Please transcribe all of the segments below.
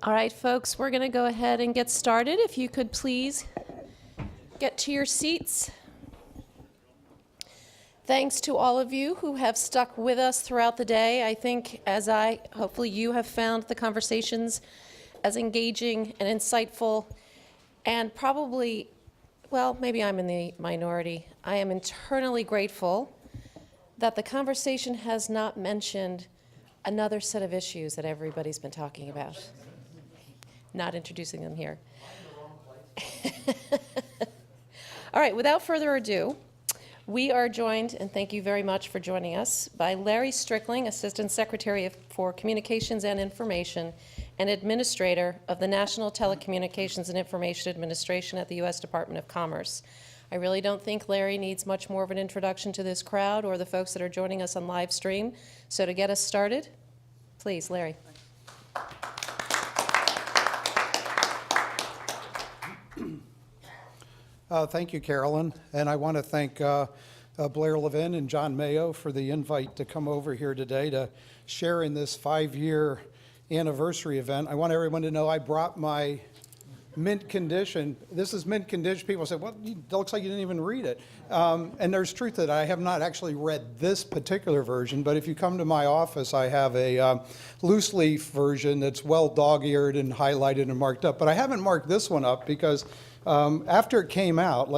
All right, folks, we're going to go ahead and get started. If you could please get to your seats. Thanks to all of you who have stuck with us throughout the day. I think hopefully you have found the conversations as engaging and insightful, and probably, well, maybe I'm in the minority. I am eternally grateful that the conversation has not mentioned another set of issues that everybody's been talking about. Not introducing them here. All right, without further ado, we are joined, and thank you very much for joining us, by Larry Strickling, Assistant Secretary for Communications and Information and Administrator of the National Telecommunications and Information Administration at the U.S. Department of Commerce. I really don't think Larry needs much more of an introduction to this crowd or the folks that are joining us on live stream. So to get us started, please, Larry. Thank you, Carolyn, and I want to thank Blair, Levin, and John Mayo for the invite to come over here today to share in this 5-year anniversary event. I want everyone to know I brought my mint condition. This is mint condition. People say, well, it looks like you didn't even read it. And there's truth to that. I have not actually read this particular version, but if you come to my office, I have a loose leaf version that's well dog-eared and highlighted and marked up. But I haven't marked this one up because after it came out,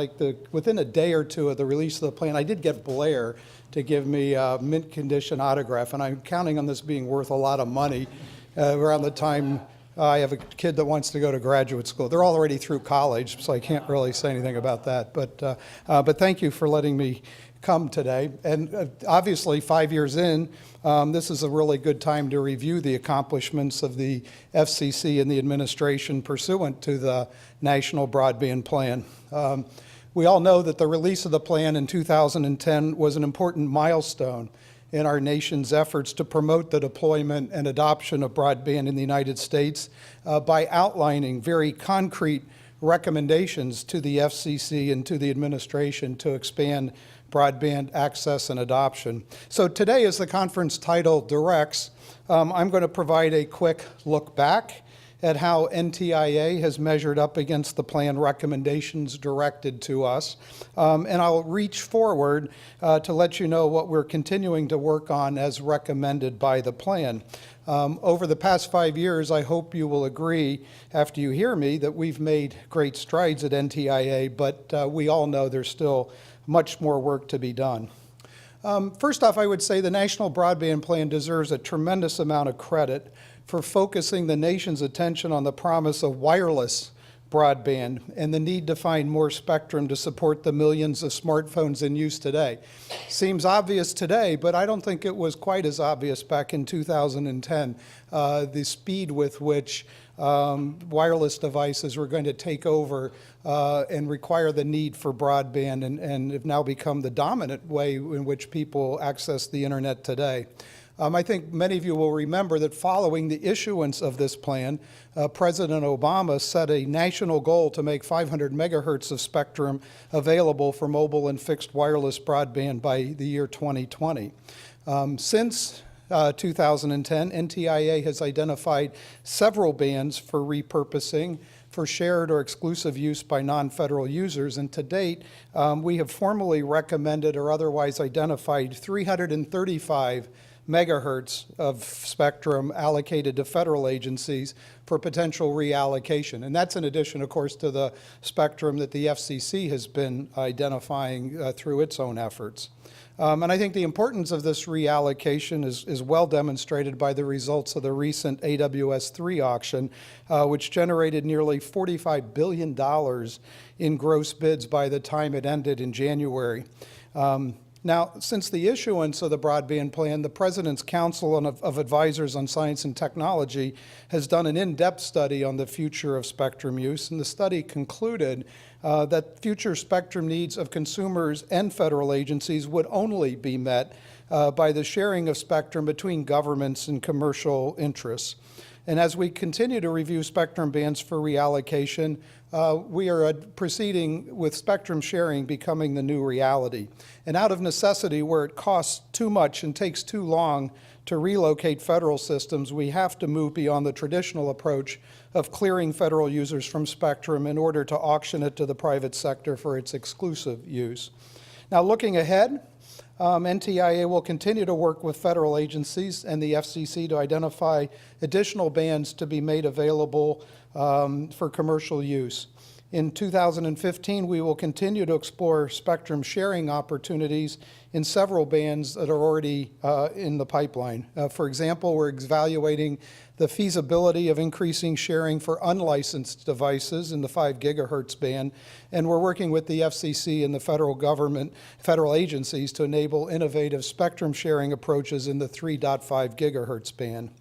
within a day or two of the release of the plan, I did get Blair to give me a mint condition autograph, and I'm counting on this being worth a lot of money around the time I have a kid that wants to go to graduate school. They're already through college, so I can't really say anything about that. But thank you for letting me come today. And obviously, 5 years in, this is a really good time to review the accomplishments of the FCC and the administration pursuant to the National Broadband Plan. We all know that the release of the plan in 2010 was an important milestone in our nation's efforts to promote the deployment and adoption of broadband in the United States by outlining very concrete recommendations to the FCC and to the administration to expand broadband access and adoption. So today, as the conference title directs, I'm going to provide a quick look back at how NTIA has measured up against the plan recommendations directed to us. And I'll reach forward to let you know what we're continuing to work on as recommended by the plan. Over the past 5 years, I hope you will agree, after you hear me, that we've made great strides at NTIA, but we all know there's still much more work to be done. First off, I would say the National Broadband Plan deserves a tremendous amount of credit for focusing the nation's attention on the promise of wireless broadband and the need to find more spectrum to support the millions of smartphones in use today. Seems obvious today, but I don't think it was quite as obvious back in 2010, the speed with which wireless devices were going to take over and require the need for broadband and have now become the dominant way in which people access the internet today. I think many of you will remember that following the issuance of this plan, President Obama set a national goal to make 500 megahertz of spectrum available for mobile and fixed wireless broadband by the year 2020. Since 2010, NTIA has identified several bands for repurposing for shared or exclusive use by non-federal users, and to date, we have formally recommended or otherwise identified 335 megahertz of spectrum allocated to federal agencies for potential reallocation. And that's in addition, of course, to the spectrum that the FCC has been identifying through its own efforts. And I think the importance of this reallocation is well demonstrated by the results of the recent AWS-3 auction, which generated nearly $45 billion in gross bids by the time it ended in January. Now, since the issuance of the broadband plan, the President's Council of Advisors on Science and Technology has done an in-depth study on the future of spectrum use, and the study concluded that future spectrum needs of consumers and federal agencies would only be met by the sharing of spectrum between governments and commercial interests. And as we continue to review spectrum bands for reallocation, we are proceeding with spectrum sharing becoming the new reality. And out of necessity, where it costs too much and takes too long to relocate federal systems, we have to move beyond the traditional approach of clearing federal users from spectrum in order to auction it to the private sector for its exclusive use. Now, looking ahead, NTIA will continue to work with federal agencies and the FCC to identify additional bands to be made available for commercial use. In 2015, we will continue to explore spectrum sharing opportunities in several bands that are already in the pipeline. For example, we're evaluating the feasibility of increasing sharing for unlicensed devices in the 5 gigahertz band, and we're working with the FCC and the federal government, federal agencies to enable innovative spectrum sharing approaches in the 3.5 gigahertz band.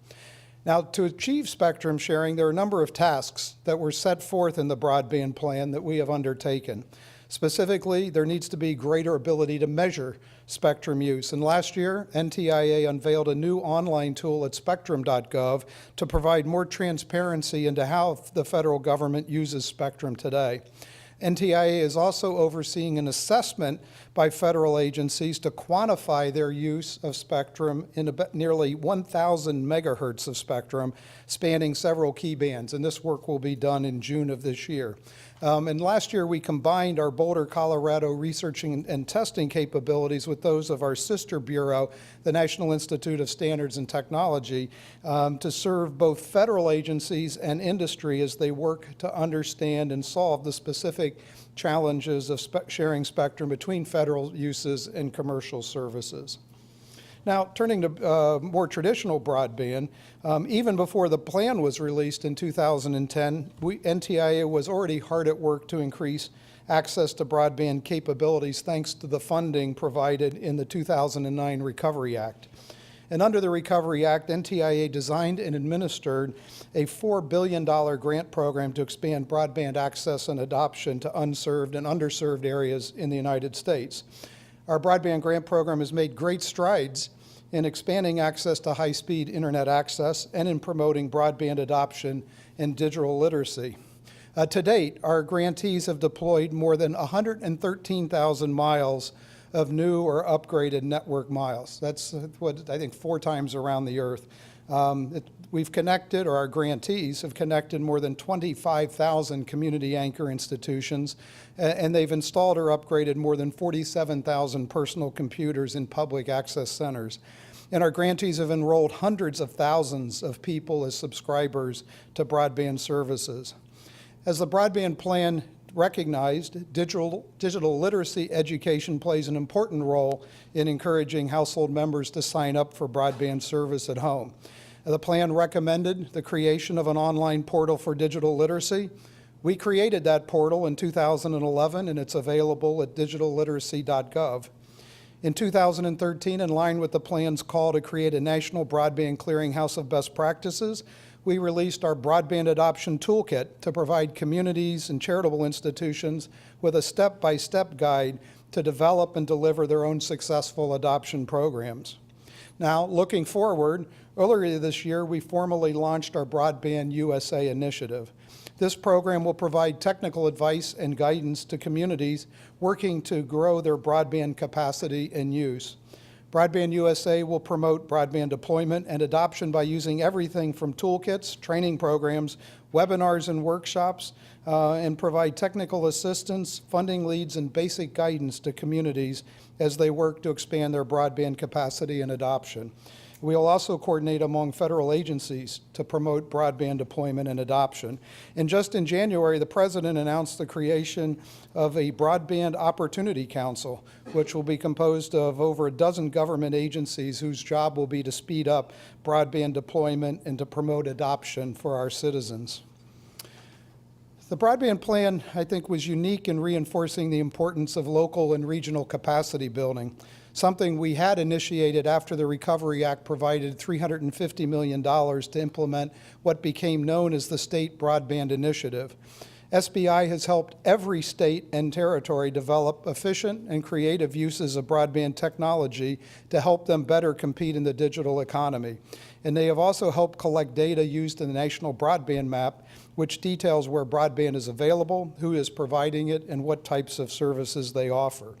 Now, to achieve spectrum sharing, there are a number of tasks that were set forth in the broadband plan that we have undertaken. Specifically, there needs to be greater ability to measure spectrum use. And last year, NTIA unveiled a new online tool at spectrum.gov to provide more transparency into how the federal government uses spectrum today. NTIA is also overseeing an assessment by federal agencies to quantify their use of spectrum in nearly 1,000 megahertz of spectrum spanning several key bands, and this work will be done in June of this year. And last year, we combined our Boulder, Colorado researching and testing capabilities with those of our sister bureau, the National Institute of Standards and Technology, to serve both federal agencies and industry as they work to understand and solve the specific challenges of sharing spectrum between federal uses and commercial services. Now, turning to more traditional broadband, even before the plan was released in 2010, NTIA was already hard at work to increase access to broadband capabilities thanks to the funding provided in the 2009 Recovery Act. And under the Recovery Act, NTIA designed and administered a $4 billion grant program to expand broadband access and adoption to unserved and underserved areas in the United States. Our broadband grant program has made great strides in expanding access to high-speed internet access and in promoting broadband adoption and digital literacy. To date, our grantees have deployed more than 113,000 miles of new or upgraded network miles. That's what I think 4 times around the earth. We've connected, or our grantees have connected more than 25,000 community anchor institutions, and they've installed or upgraded more than 47,000 personal computers in public access centers. And our grantees have enrolled hundreds of thousands of people as subscribers to broadband services. As the broadband plan recognized, digital literacy education plays an important role in encouraging household members to sign up for broadband service at home. The plan recommended the creation of an online portal for digital literacy. We created that portal in 2011, and it's available at digitalliteracy.gov. In 2013, in line with the plan's call to create a national broadband clearinghouse of best practices, we released our Broadband Adoption Toolkit to provide communities and charitable institutions with a step-by-step guide to develop and deliver their own successful adoption programs. Now, looking forward, earlier this year, we formally launched our Broadband USA initiative. This program will provide technical advice and guidance to communities working to grow their broadband capacity and use. Broadband USA will promote broadband deployment and adoption by using everything from toolkits, training programs, webinars and workshops, and provide technical assistance, funding leads, and basic guidance to communities as they work to expand their broadband capacity and adoption. We will also coordinate among federal agencies to promote broadband deployment and adoption. And just in January, the President announced the creation of a Broadband Opportunity Council, which will be composed of over a dozen government agencies whose job will be to speed up broadband deployment and to promote adoption for our citizens. The broadband plan, I think, was unique in reinforcing the importance of local and regional capacity building, something we had initiated after the Recovery Act provided $350 million to implement what became known as the State Broadband Initiative. SBI has helped every state and territory develop efficient and creative uses of broadband technology to help them better compete in the digital economy. And they have also helped collect data used in the National Broadband Map, which details where broadband is available, who is providing it, and what types of services they offer.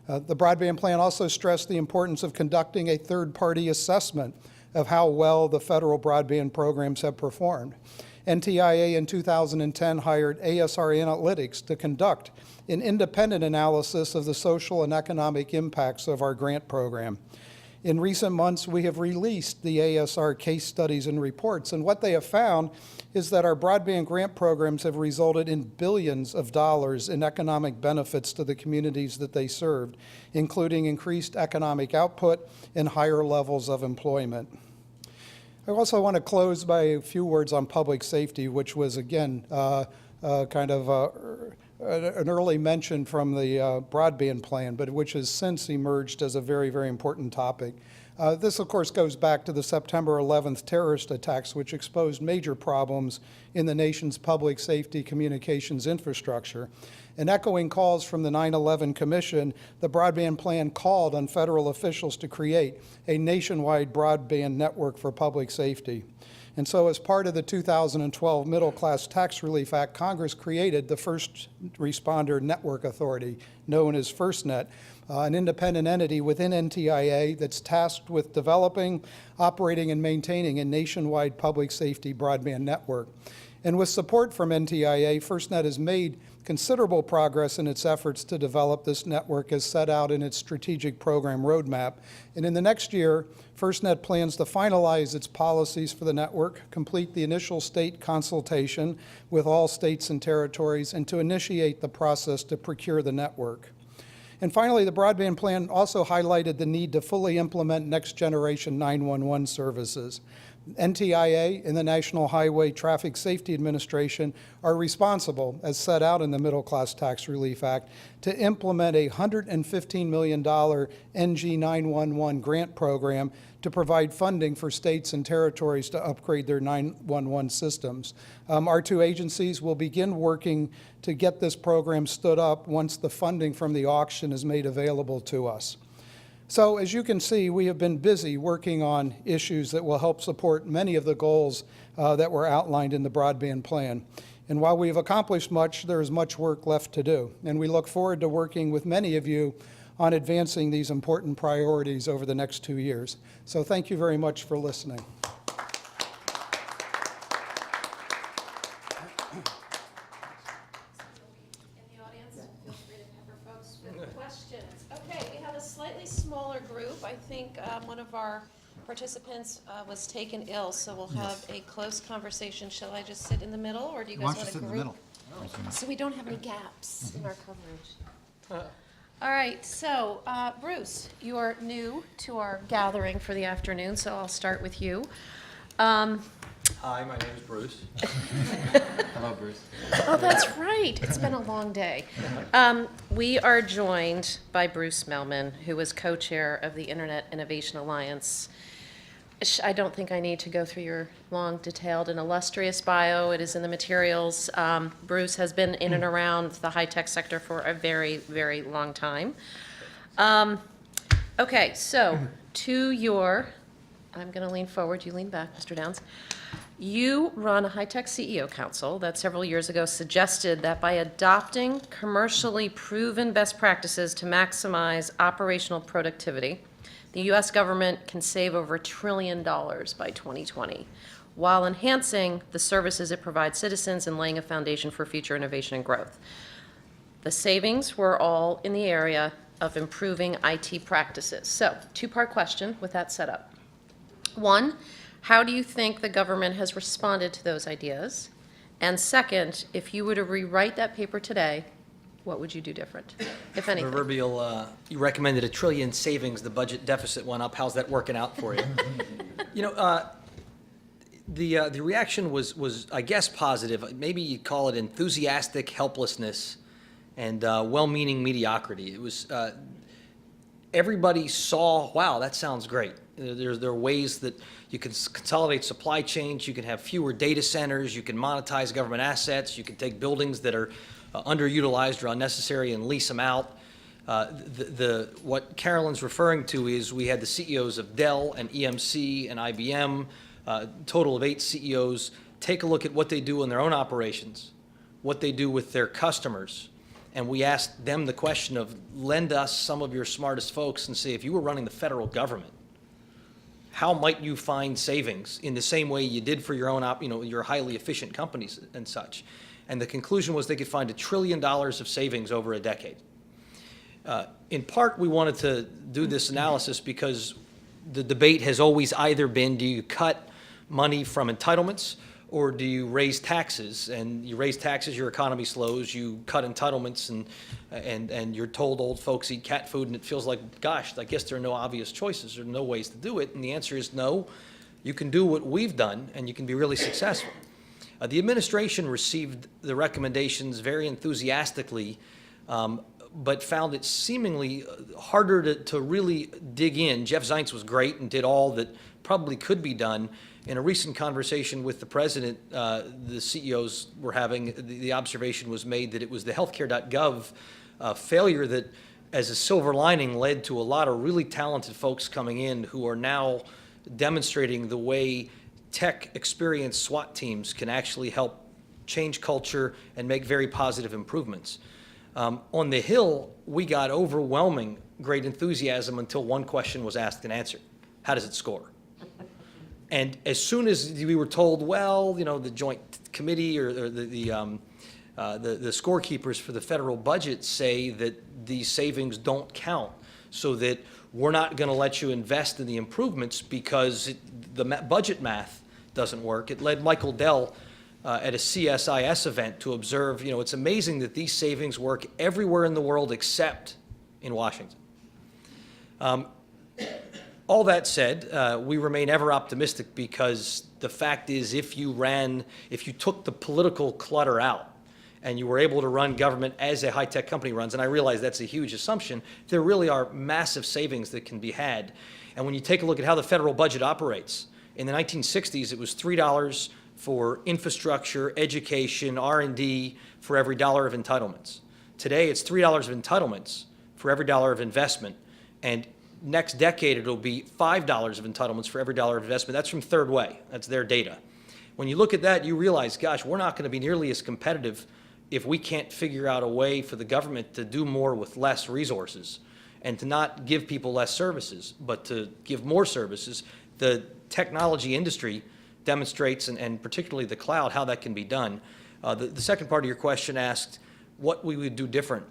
The broadband plan also stressed the importance of conducting a third-party assessment of how well the federal broadband programs have performed. NTIA in 2010 hired ASR Analytics to conduct an independent analysis of the social and economic impacts of our grant program. In recent months, we have released the ASR case studies and reports, and what they have found is that our broadband grant programs have resulted in billions of dollars in economic benefits to the communities that they served, including increased economic output and higher levels of employment. I also want to close by a few words on public safety, which was, again, an early mention from the broadband plan, but which has since emerged as a very, very important topic. This, of course, goes back to the September 11th terrorist attacks, which exposed major problems in the nation's public safety communications infrastructure. And echoing calls from the 9/11 Commission, the broadband plan called on federal officials to create a nationwide broadband network for public safety. And so as part of the 2012 Middle Class Tax Relief Act, Congress created the First Responder Network Authority, known as FirstNet, an independent entity within NTIA that's tasked with developing, operating, and maintaining a nationwide public safety broadband network. And with support from NTIA, FirstNet has made considerable progress in its efforts to develop this network as set out in its strategic program roadmap. And in the next year, FirstNet plans to finalize its policies for the network, complete the initial state consultation with all states and territories, and to initiate the process to procure the network. And finally, the broadband plan also highlighted the need to fully implement next-generation 911 services. NTIA and the National Highway Traffic Safety Administration are responsible, as set out in the Middle Class Tax Relief Act, to implement a $115 million NG 911 grant program to provide funding for states and territories to upgrade their 911 systems. Our two agencies will begin working to get this program stood up once the funding from the auction is made available to us. So as you can see, we have been busy working on issues that will help support many of the goals that were outlined in the broadband plan. And while we have accomplished much, there is much work left to do. And we look forward to working with many of you on advancing these important priorities over the next 2 years. So thank you very much for listening. I think one of our participants was taken ill, so we'll have a close conversation. Shall I just sit in the middle, or do you guys want to group? So we don't have any gaps in our coverage. All right, so Bruce, you are new to our gathering for the afternoon, so I'll start with you. Hi, my name is Bruce. Hello, Bruce. Oh, that's right. It's been a long day. We are joined by Bruce Melman, who is co-chair of the Internet Innovation Alliance. I don't think I need to go through your long, detailed, and illustrious bio. It is in the materials. Bruce has been in and around the high-tech sector for a very, very long time. Okay, so to your, I'm going to lean forward, you lean back, Mr. Downs. You run a high-tech CEO council that several years ago suggested that by adopting commercially proven best practices to maximize operational productivity, the U.S. government can save over $1 trillion by 2020, while enhancing the services it provides citizens and laying a foundation for future innovation and growth. The savings were all in the area of improving IT practices. So, two-part question with that set up. One, how do you think the government has responded to those ideas? And second, if you were to rewrite that paper today, what would you do different, if anything? Proverbial, you recommended $1 trillion savings, the budget deficit went up. How's that working out for you? You know, the reaction was, I guess, positive. Maybe you'd call it enthusiastic helplessness and well-meaning mediocrity. It was, everybody saw, wow, that sounds great. There are ways that you can consolidate supply chains, you can have fewer data centers, you can monetize government assets, you can take buildings that are underutilized or unnecessary and lease them out. What Carolyn's referring to is we had the CEOs of Dell and EMC and IBM, total of 8 CEOs, take a look at what they do in their own operations, what they do with their customers. And we asked them the question of, lend us some of your smartest folks and say, if you were running the federal government, how might you find savings in the same way you did for your own, your highly efficient companies and such. And the conclusion was they could find $1 trillion of savings over a decade. In part, we wanted to do this analysis because the debate has always either been, do you cut money from entitlements or do you raise taxes? And you raise taxes, your economy slows. You cut entitlements, and you're told old folks eat cat food, and it feels like, gosh, I guess there are no obvious choices or no ways to do it. And the answer is no. You can do what we've done, and you can be really successful. The administration received the recommendations very enthusiastically, but found it seemingly harder to really dig in. Jeff Zients was great and did all that probably could be done. In a recent conversation with the president, the CEOs were having, the observation was made that it was the healthcare.gov failure that, as a silver lining, led to a lot of really talented folks coming in who are now demonstrating the way tech experienced SWAT teams can actually help change culture and make very positive improvements. On the Hill, we got overwhelming great enthusiasm until one question was asked and answered. How does it score? And as soon as we were told, well, the Joint Committee or the scorekeepers for the federal budget say that these savings don't count, so that we're not going to let you invest in the improvements because the budget math doesn't work. It led Michael Dell at a CSIS event to observe, it's amazing that these savings work everywhere in the world except in Washington. All that said, we remain ever optimistic because the fact is if you took the political clutter out and you were able to run government as a high-tech company runs, and I realize that's a huge assumption, there really are massive savings that can be had. And when you take a look at how the federal budget operates, in the 1960s, it was $3 for infrastructure, education, R&D for every dollar of entitlements. Today, it's $3 of entitlements for every dollar of investment, and next decade, it'll be $5 of entitlements for every dollar of investment. That's from Third Way. That's their data. When you look at that, you realize, gosh, we're not going to be nearly as competitive if we can't figure out a way for the government to do more with less resources and to not give people less services, but to give more services. The technology industry demonstrates, and particularly the cloud, how that can be done. The second part of your question asked what we would do different.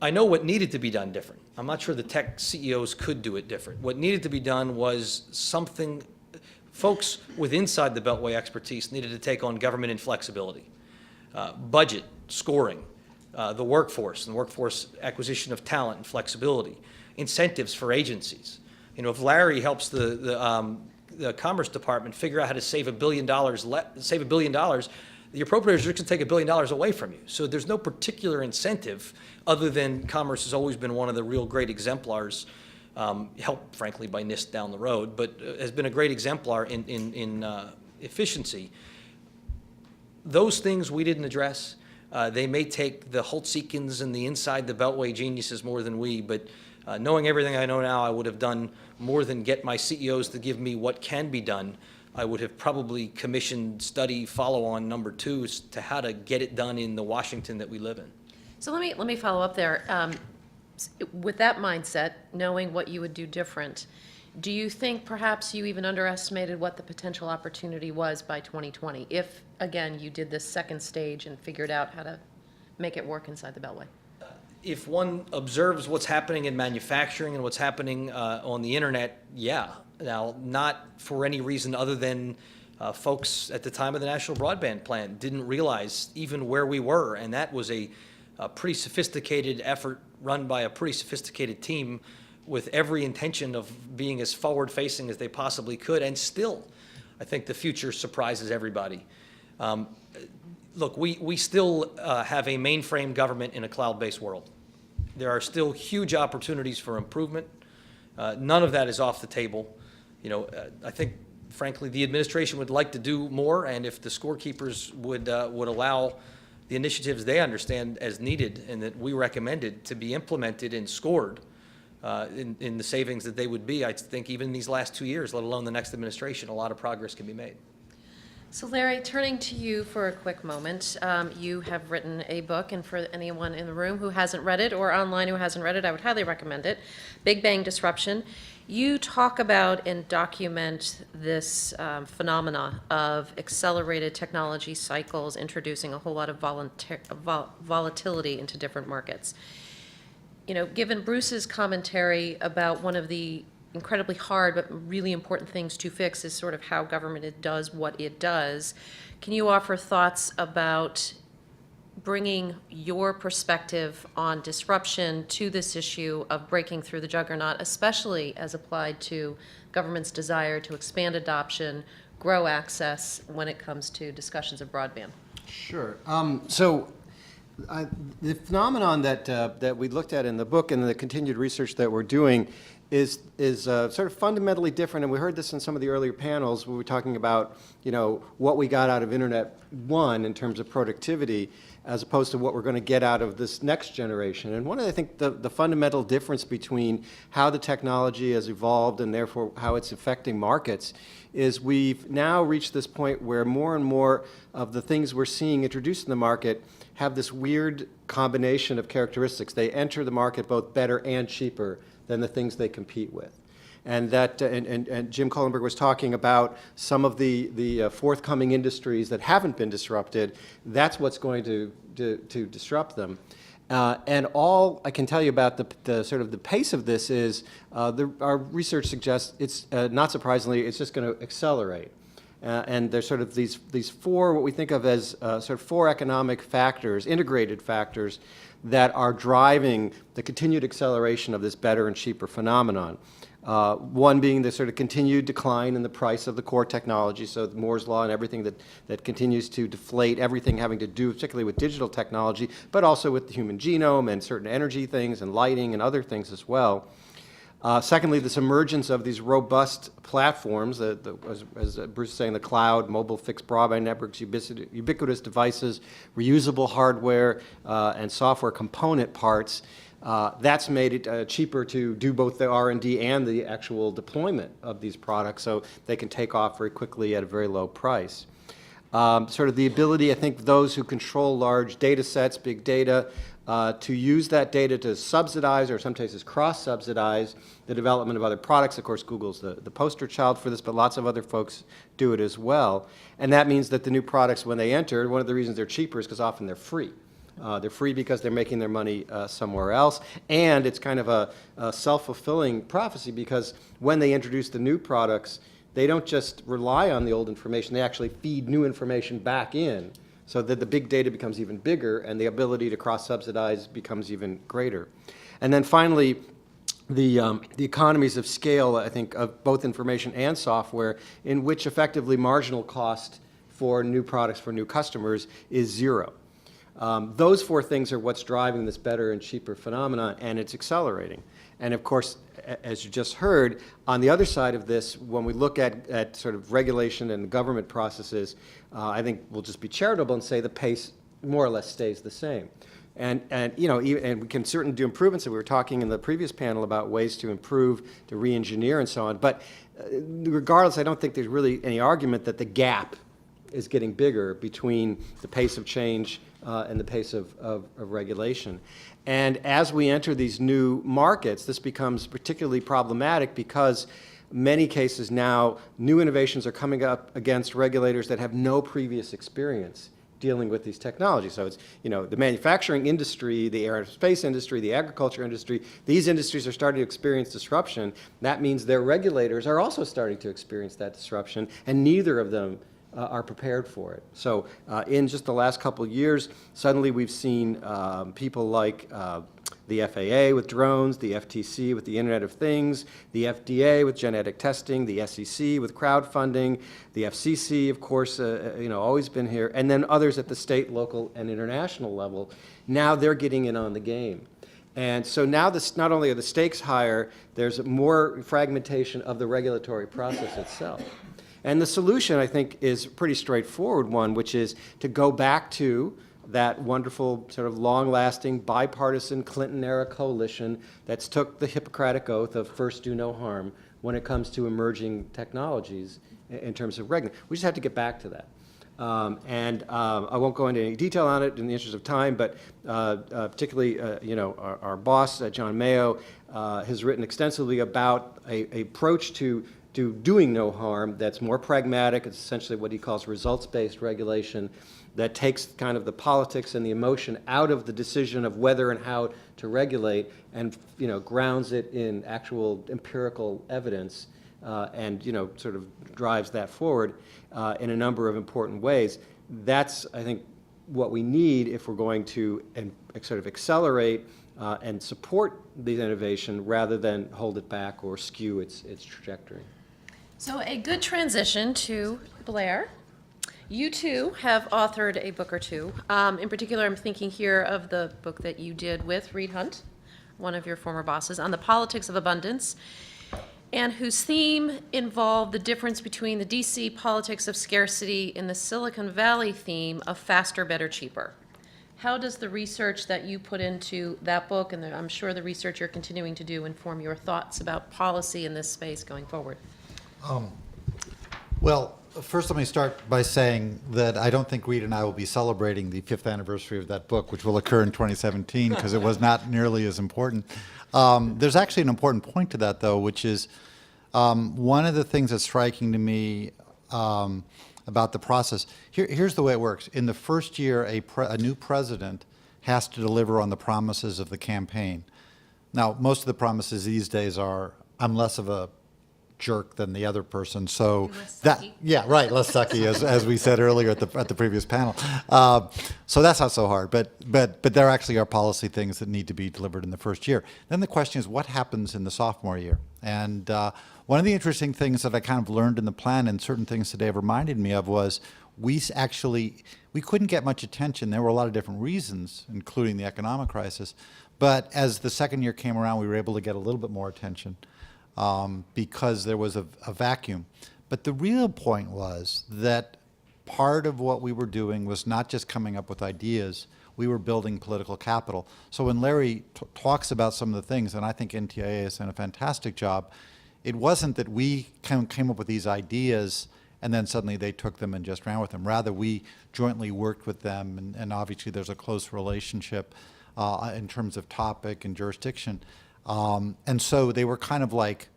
I know what needed to be done different. I'm not sure the tech CEOs could do it different. What needed to be done was something, folks with inside the Beltway expertise needed to take on government inflexibility, budget, scoring, the workforce and workforce acquisition of talent and flexibility, incentives for agencies. If Larry helps the Commerce Department figure out how to save $1 billion, the appropriators are going to take $1 billion away from you. So there's no particular incentive other than Commerce has always been one of the real great exemplars, helped, frankly, by NIST down the road, but has been a great exemplar in efficiency. Those things we didn't address. They may take the Holtz-Eakins and the inside the Beltway geniuses more than we, but knowing everything I know now, I would have done more than get my CEOs to give me what can be done. I would have probably commissioned study follow-on number 2 to how to get it done in the Washington that we live in. So let me follow up there. With that mindset, knowing what you would do different, do you think perhaps you even underestimated what the potential opportunity was by 2020, if, again, you did this second stage and figured out how to make it work inside the Beltway? If one observes what's happening in manufacturing and what's happening on the internet, yeah. Now, not for any reason other than folks at the time of the National Broadband Plan didn't realize even where we were, and that was a pretty sophisticated effort run by a pretty sophisticated team with every intention of being as forward-facing as they possibly could, and still, I think the future surprises everybody. Look, we still have a mainframe government in a cloud-based world. There are still huge opportunities for improvement. None of that is off the table. I think, frankly, the administration would like to do more, and if the scorekeepers would allow the initiatives they understand as needed and that we recommended to be implemented and scored in the savings that they would be, I think even in these last 2 years, let alone the next administration, a lot of progress can be made. So Larry, turning to you for a quick moment, you have written a book, and for anyone in the room who hasn't read it or online who hasn't read it, I would highly recommend it, Big Bang Disruption. You talk about and document this phenomena of accelerated technology cycles introducing a whole lot of volatility into different markets. You know, given Bruce's commentary about one of the incredibly hard but really important things to fix is sort of how government does what it does, can you offer thoughts about bringing your perspective on disruption to this issue of breaking through the juggernaut, especially as applied to government's desire to expand adoption, grow access when it comes to discussions of broadband? Sure. The phenomenon that we looked at in the book and the continued research that we're doing is sort of fundamentally different, and we heard this in some of the earlier panels where we were talking about, you know, what we got out of Internet 1 in terms of productivity as opposed to what we're going to get out of this next generation. And one of, I think, the fundamental difference between how the technology has evolved and therefore how it's affecting markets is we've now reached this point where more and more of the things we're seeing introduced in the market have this weird combination of characteristics. They enter the market both better and cheaper than the things they compete with. And that, and Jim Kohlenberger was talking about some of the forthcoming industries that haven't been disrupted. That's what's going to disrupt them. And all I can tell you about the sort of the pace of this is our research suggests it's not surprisingly it's just going to accelerate. And there's sort of these four, what we think of as sort of four economic factors, integrated factors, that are driving the continued acceleration of this better and cheaper phenomenon. One being the sort of continued decline in the price of the core technology, so Moore's Law and everything that continues to deflate everything having to do particularly with digital technology, but also with the human genome and certain energy things and lighting and other things as well. Secondly, this emergence of these robust platforms, as Bruce was saying, the cloud, mobile fixed broadband networks, ubiquitous devices, reusable hardware, and software component parts. That's made it cheaper to do both the R&D and the actual deployment of these products so they can take off very quickly at a very low price. Sort of the ability, I think, those who control large data sets, big data, to use that data to subsidize or in some cases cross-subsidize the development of other products. Of course, Google's the poster child for this, but lots of other folks do it as well. And that means that the new products, when they enter, one of the reasons they're cheaper is because often they're free. They're free because they're making their money somewhere else. And it's kind of a self-fulfilling prophecy because when they introduce the new products, they don't just rely on the old information, they actually feed new information back in so that the big data becomes even bigger and the ability to cross-subsidize becomes even greater. And then finally, the economies of scale, I think, of both information and software, in which effectively marginal cost for new products for new customers is zero. Those four things are what's driving this better and cheaper phenomenon, and it's accelerating. And of course, as you just heard, on the other side of this, when we look at sort of regulation and government processes, I think we'll just be charitable and say the pace more or less stays the same. And you know, and we can certainly do improvements. And we were talking in the previous panel about ways to improve, to re-engineer, and so on. But regardless, I don't think there's really any argument that the gap is getting bigger between the pace of change and the pace of regulation. And as we enter these new markets, this becomes particularly problematic because many cases now, new innovations are coming up against regulators that have no previous experience dealing with these technologies. So it's, you know, the manufacturing industry, the aerospace industry, the agriculture industry, these industries are starting to experience disruption. That means their regulators are also starting to experience that disruption, and neither of them are prepared for it. So in just the last couple of years, suddenly we've seen people like the FAA with drones, the FTC with the Internet of Things, the FDA with genetic testing, the SEC with crowdfunding, the FCC, of course, you know, always been here, and then others at the state, local, and international level. Now they're getting in on the game. And so now this, not only are the stakes higher, there's more fragmentation of the regulatory process itself. And the solution, I think, is a pretty straightforward one, which is to go back to that wonderful sort of long-lasting bipartisan Clinton-era coalition that's took the Hippocratic oath of first do no harm when it comes to emerging technologies in terms of regulation. We just have to get back to that. I won't go into any detail on it in the interest of time, but particularly, our boss, John Mayo, has written extensively about a approach to doing no harm that's more pragmatic. It's essentially what he calls results-based regulation that takes kind of the politics and the emotion out of the decision of whether and how to regulate and, grounds it in actual empirical evidence and, sort of drives that forward in a number of important ways. That's, I think, what we need if we're going to sort of accelerate and support the innovation rather than hold it back or skew its trajectory. So a good transition to Blair. You too have authored a book or two. In particular, I'm thinking here of the book that you did with Reed Hunt, one of your former bosses, on the politics of abundance, and whose theme involved the difference between the DC politics of scarcity and the Silicon Valley theme of faster, better, cheaper. How does the research that you put into that book, and I'm sure the research you're continuing to do, inform your thoughts about policy in this space going forward? Well, first let me start by saying that I don't think Reed and I will be celebrating the 5th anniversary of that book, which will occur in 2017, because it was not nearly as important. There's actually an important point to that, though, which is one of the things that's striking to me about the process. Here's the way it works. In the first year, a new president has to deliver on the promises of the campaign. Now, most of the promises these days are, I'm less of a jerk than the other person, so that, yeah, right, less sucky, as we said earlier at the previous panel. So that's not so hard, but there actually are policy things that need to be delivered in the first year. Then the question is, what happens in the sophomore year? And one of the interesting things that I kind of learned in the plan, and certain things today have reminded me of, was we couldn't get much attention. There were a lot of different reasons, including the economic crisis, but as the second year came around, we were able to get a little bit more attention. Because there was a vacuum. But the real point was that part of what we were doing was not just coming up with ideas, we were building political capital. So when Larry talks about some of the things, and I think NTIA has done a fantastic job, it wasn't that we came up with these ideas and then suddenly they took them and just ran with them. Rather, we jointly worked with them, and obviously there's a close relationship in terms of topic and jurisdiction. And so they were kind of like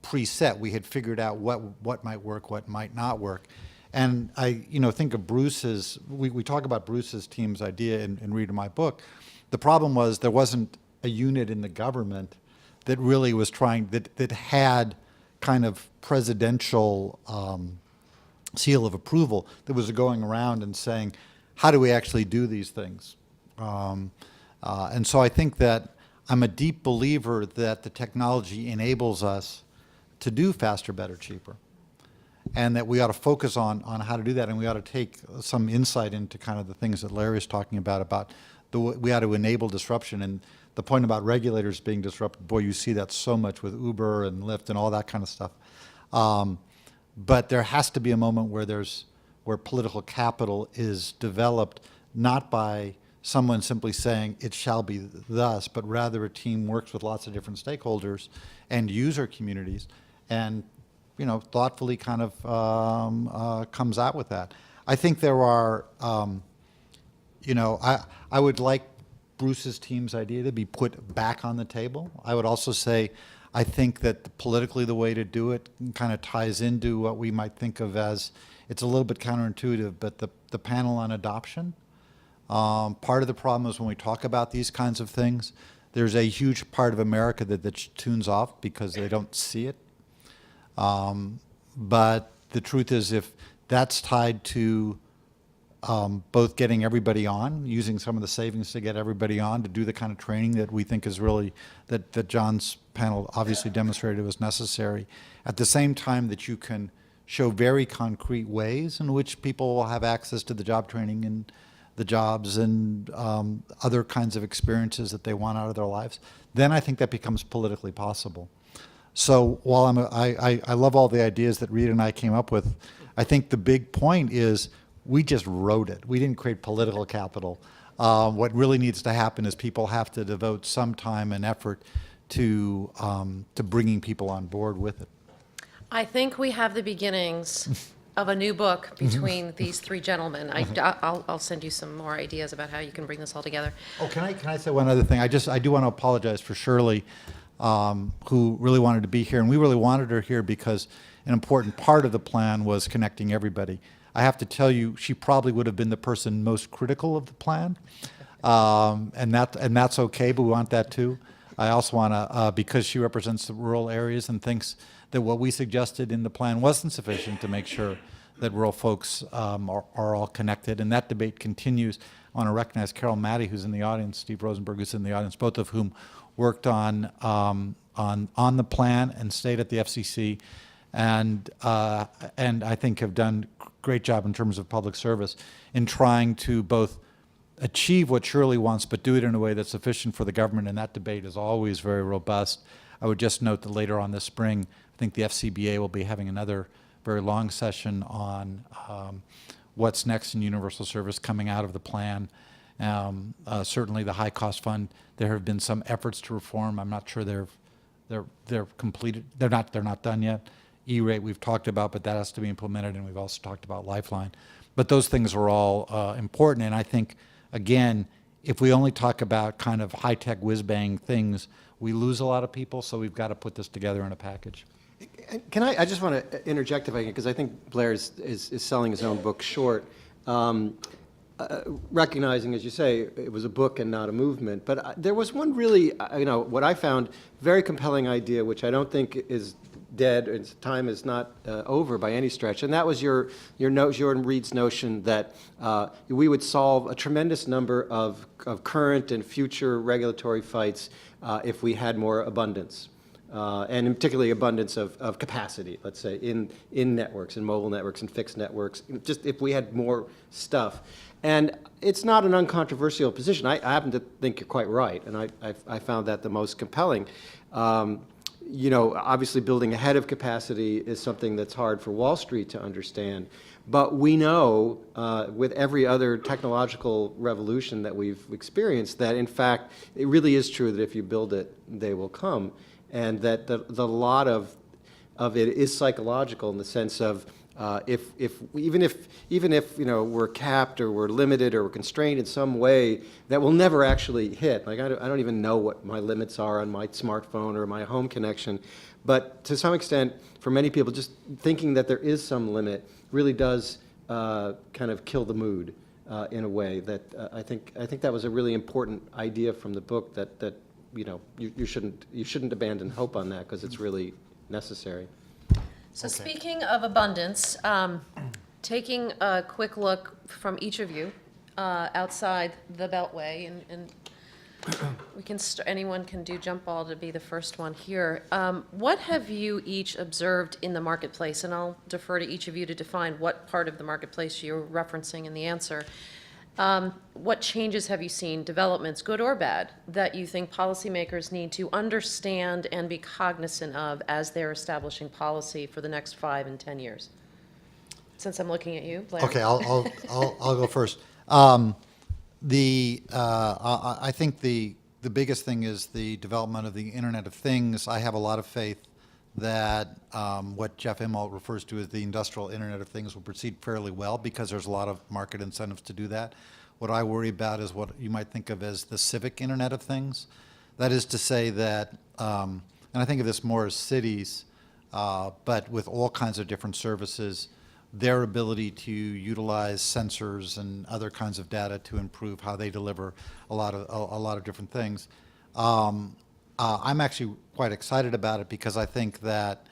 preset. We had figured out what might work, what might not work. And I think of Bruce's, we talk about Bruce's team's idea in Read my book. The problem was there wasn't a unit in the government that really was that had kind of presidential seal of approval that was going around and saying, how do we actually do these things? And so I think that I'm a deep believer that the technology enables us to do faster, better, cheaper, and that we ought to focus on how to do that, and we ought to take some insight into kind of the things that Larry's talking about we ought to enable disruption. And the point about regulators being disrupted, boy, you see that so much with Uber and Lyft and all that kind of stuff. But there has to be a moment where political capital is developed, not by someone simply saying it shall be thus, but rather a team works with lots of different stakeholders and user communities and, thoughtfully kind of comes out with that. I think there are, I would like Bruce's team's idea to be put back on the table. I would also say I think that politically the way to do it kind of ties into what we might think of as, it's a little bit counterintuitive, but the panel on adoption. Part of the problem is when we talk about these kinds of things, there's a huge part of America that tunes off because they don't see it. But the truth is, if that's tied to both getting everybody on, using some of the savings to get everybody on, to do the kind of training that we think is really, that John's panel obviously demonstrated was necessary, at the same time that you can show very concrete ways in which people will have access to the job training and the jobs and other kinds of experiences that they want out of their lives, then I think that becomes politically possible. So while I love all the ideas that Reed and I came up with, I think the big point is we just wrote it. We didn't create political capital. What really needs to happen is people have to devote some time and effort to bringing people on board with it. I think we have the beginnings of a new book between these three gentlemen. I'll send you some more ideas about how you can bring this all together. Oh, can I say one other thing? I do want to apologize for Shirley, who really wanted to be here, and we really wanted her here because an important part of the plan was connecting everybody. I have to tell you, she probably would have been the person most critical of the plan, and that's okay, but we want that too. I also want to, because she represents the rural areas and thinks that what we suggested in the plan wasn't sufficient to make sure that rural folks are all connected, and that debate continues. I want to recognize Carol Maddie, who's in the audience, Steve Rosenberg, who's in the audience, both of whom worked on the plan and stayed at the FCC, and I think have done a great job in terms of public service in trying to both achieve what Shirley wants, but do it in a way that's sufficient for the government, and that debate is always very robust. I would just note that later on this spring, I think the FCBA will be having another very long session on what's next in universal service coming out of the plan. Certainly the high cost fund, there have been some efforts to reform. I'm not sure they're completed. They're not done yet. E-rate we've talked about, but that has to be implemented, and we've also talked about Lifeline. But those things are all important, and I think, again, if we only talk about kind of high-tech whiz-bang things, we lose a lot of people, so we've got to put this together in a package. Can I just want to interject if I can, because I think Blair is selling his own book short. Recognizing, as you say, it was a book and not a movement. But there was one really, what I found very compelling idea, which I don't think is dead, its time is not over by any stretch, and that was your and Reed's notion that we would solve a tremendous number of current and future regulatory fights if we had more abundance. And particularly abundance of capacity, let's say, in networks, in mobile networks, and fixed networks, just if we had more stuff. And it's not an uncontroversial position. I happen to think you're quite right, and I found that the most compelling. Obviously building ahead of capacity is something that's hard for Wall Street to understand. But we know with every other technological revolution that we've experienced that, in fact, it really is true that if you build it, they will come. And that the lot of it is psychological in the sense of even if we're capped or we're limited or we're constrained in some way, that will never actually hit. Like I don't even know what my limits are on my smartphone or my home connection, but to some extent, for many people, just thinking that there is some limit really does kind of kill the mood in a way that I think that was a really important idea from the book that you shouldn't abandon hope on that because it's really necessary. So speaking of abundance, taking a quick look from each of you outside the Beltway, and we can anyone can do jump ball to be the first one here. What have you each observed in the marketplace? And I'll defer to each of you to define what part of the marketplace you're referencing in the answer. What changes have you seen, developments, good or bad, that you think policymakers need to understand and be cognizant of as they're establishing policy for the next 5 and 10 years? Since I'm looking at you, Blair. Okay, I'll go first. I think the biggest thing is the development of the Internet of Things. I have a lot of faith that what Jeff Immelt refers to as the industrial Internet of Things will proceed fairly well because there's a lot of market incentives to do that. What I worry about is what you might think of as the civic Internet of Things. That is to say that, and I think of this more as cities, but with all kinds of different services, their ability to utilize sensors and other kinds of data to improve how they deliver a lot of different things. I'm actually quite excited about it because I think that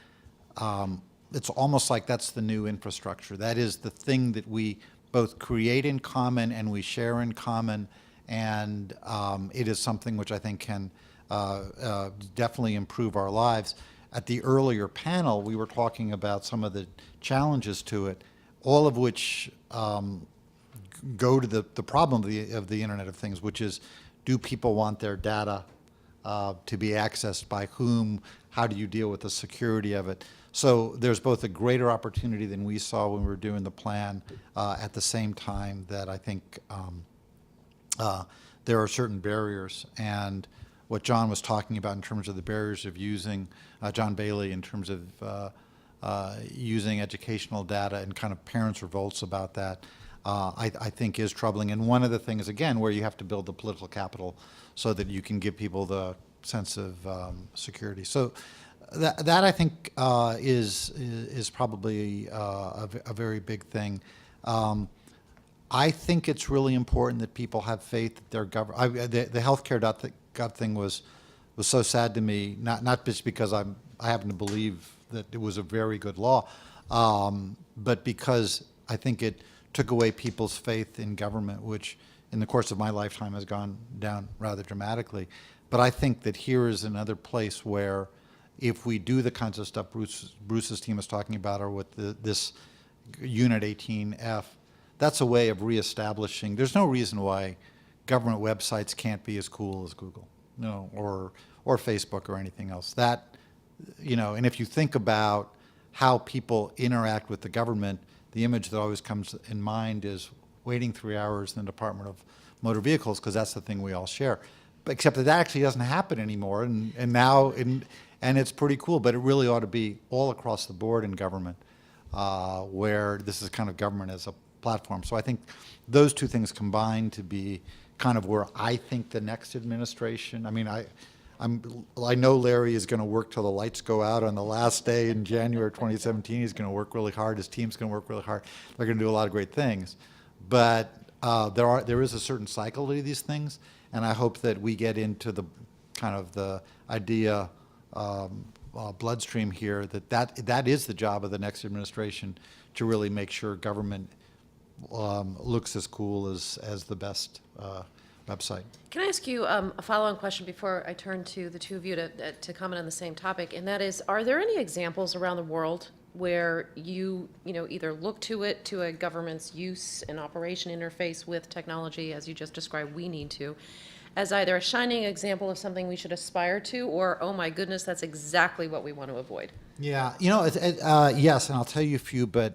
it's almost like that's the new infrastructure. That is the thing that we both create in common and we share in common, and it is something which I think can definitely improve our lives. At the earlier panel, we were talking about some of the challenges to it, all of which go to the problem of the Internet of Things, which is, do people want their data to be accessed by whom? How do you deal with the security of it? So there's both a greater opportunity than we saw when we were doing the plan at the same time that I think there are certain barriers. And what John was talking about in terms of the barriers of using, John Bailey, in terms of using educational data and kind of parents' revolts about that, I think is troubling. And one of the things, again, where you have to build the political capital so that you can give people the sense of security. So that I think is probably a very big thing. I think it's really important that people have faith that their government. The healthcare.gov thing was so sad to me. Not just because I happen to believe that it was a very good law, but because I think it took away people's faith in government, which in the course of my lifetime has gone down rather dramatically. But I think that here is another place where, if we do the kinds of stuff Bruce's team is talking about, or with this Unit 18F, that's a way of reestablishing. There's no reason why government websites can't be as cool as Google, or Facebook or anything else. That, and if you think about how people interact with the government, the image that always comes in mind is waiting 3 hours in the Department of Motor Vehicles, because that's the thing we all share. But except that actually doesn't happen anymore, and now it's pretty cool. But it really ought to be all across the board in government, where this is kind of government as a platform. So I think those two things combine to be kind of where I think the next administration. I mean, I know Larry is going to work till the lights go out on the last day in January 2017. He's going to work really hard. His team's going to work really hard. They're going to do a lot of great things. But there is a certain cycle to these things, and I hope that we get into the kind of the idea bloodstream here that is the job of the next administration, to really make sure government looks as cool as the best website. Can I ask you a follow-on question before I turn to the two of you to comment on the same topic? And that is, are there any examples around the world where you either look to a government's use and operation interface with technology, as you just described, we need to, as either a shining example of something we should aspire to, or, oh my goodness, that's exactly what we want to avoid? Yeah, yes, and I'll tell you a few, but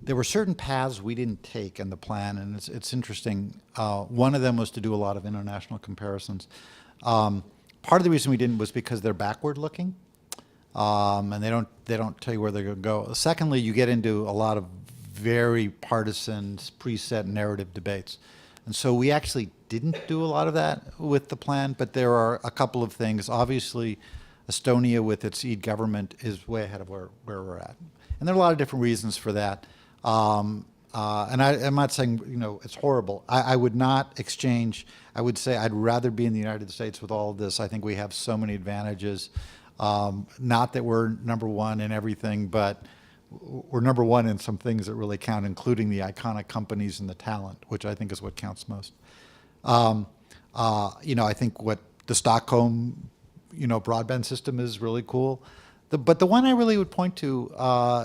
there were certain paths we didn't take in the plan, and it's interesting. One of them was to do a lot of international comparisons. Part of the reason we didn't was because they're backward-looking, and they don't tell you where they're going to go. Secondly, you get into a lot of very partisan, preset narrative debates, and so we actually didn't do a lot of that with the plan. But there are a couple of things. Obviously, Estonia with its e-government is way ahead of where we're at, and there are a lot of different reasons for that. And I'm not saying it's horrible. I would not exchange. I would say I'd rather be in the United States with all of this. I think we have so many advantages. Not that we're number one in everything, but we're number one in some things that really count, including the iconic companies and the talent, which I think is what counts most. I think what the Stockholm, broadband system is really cool. But the one I really would point to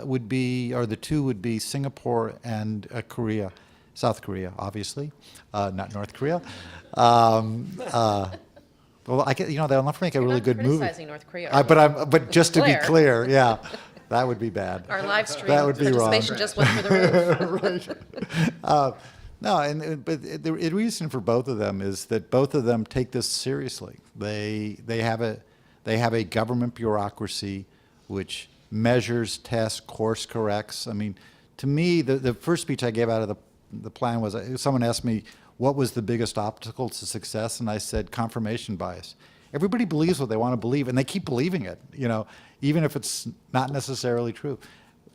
would be Singapore and Korea, South Korea, obviously, not North Korea. Well, they'll never make a really good movie. Criticizing North Korea. But just to be Blair. clear, yeah, that would be bad. Our live stream That would be wrong. participation just went through the roof. Right. But the reason for both of them is that both of them take this seriously. They have a government bureaucracy which measures, tests, course corrects. I mean, to me, the first speech I gave out of the plan was, someone asked me what was the biggest obstacle to success, and I said confirmation bias. Everybody believes what they want to believe, and they keep believing it, even if it's not necessarily true.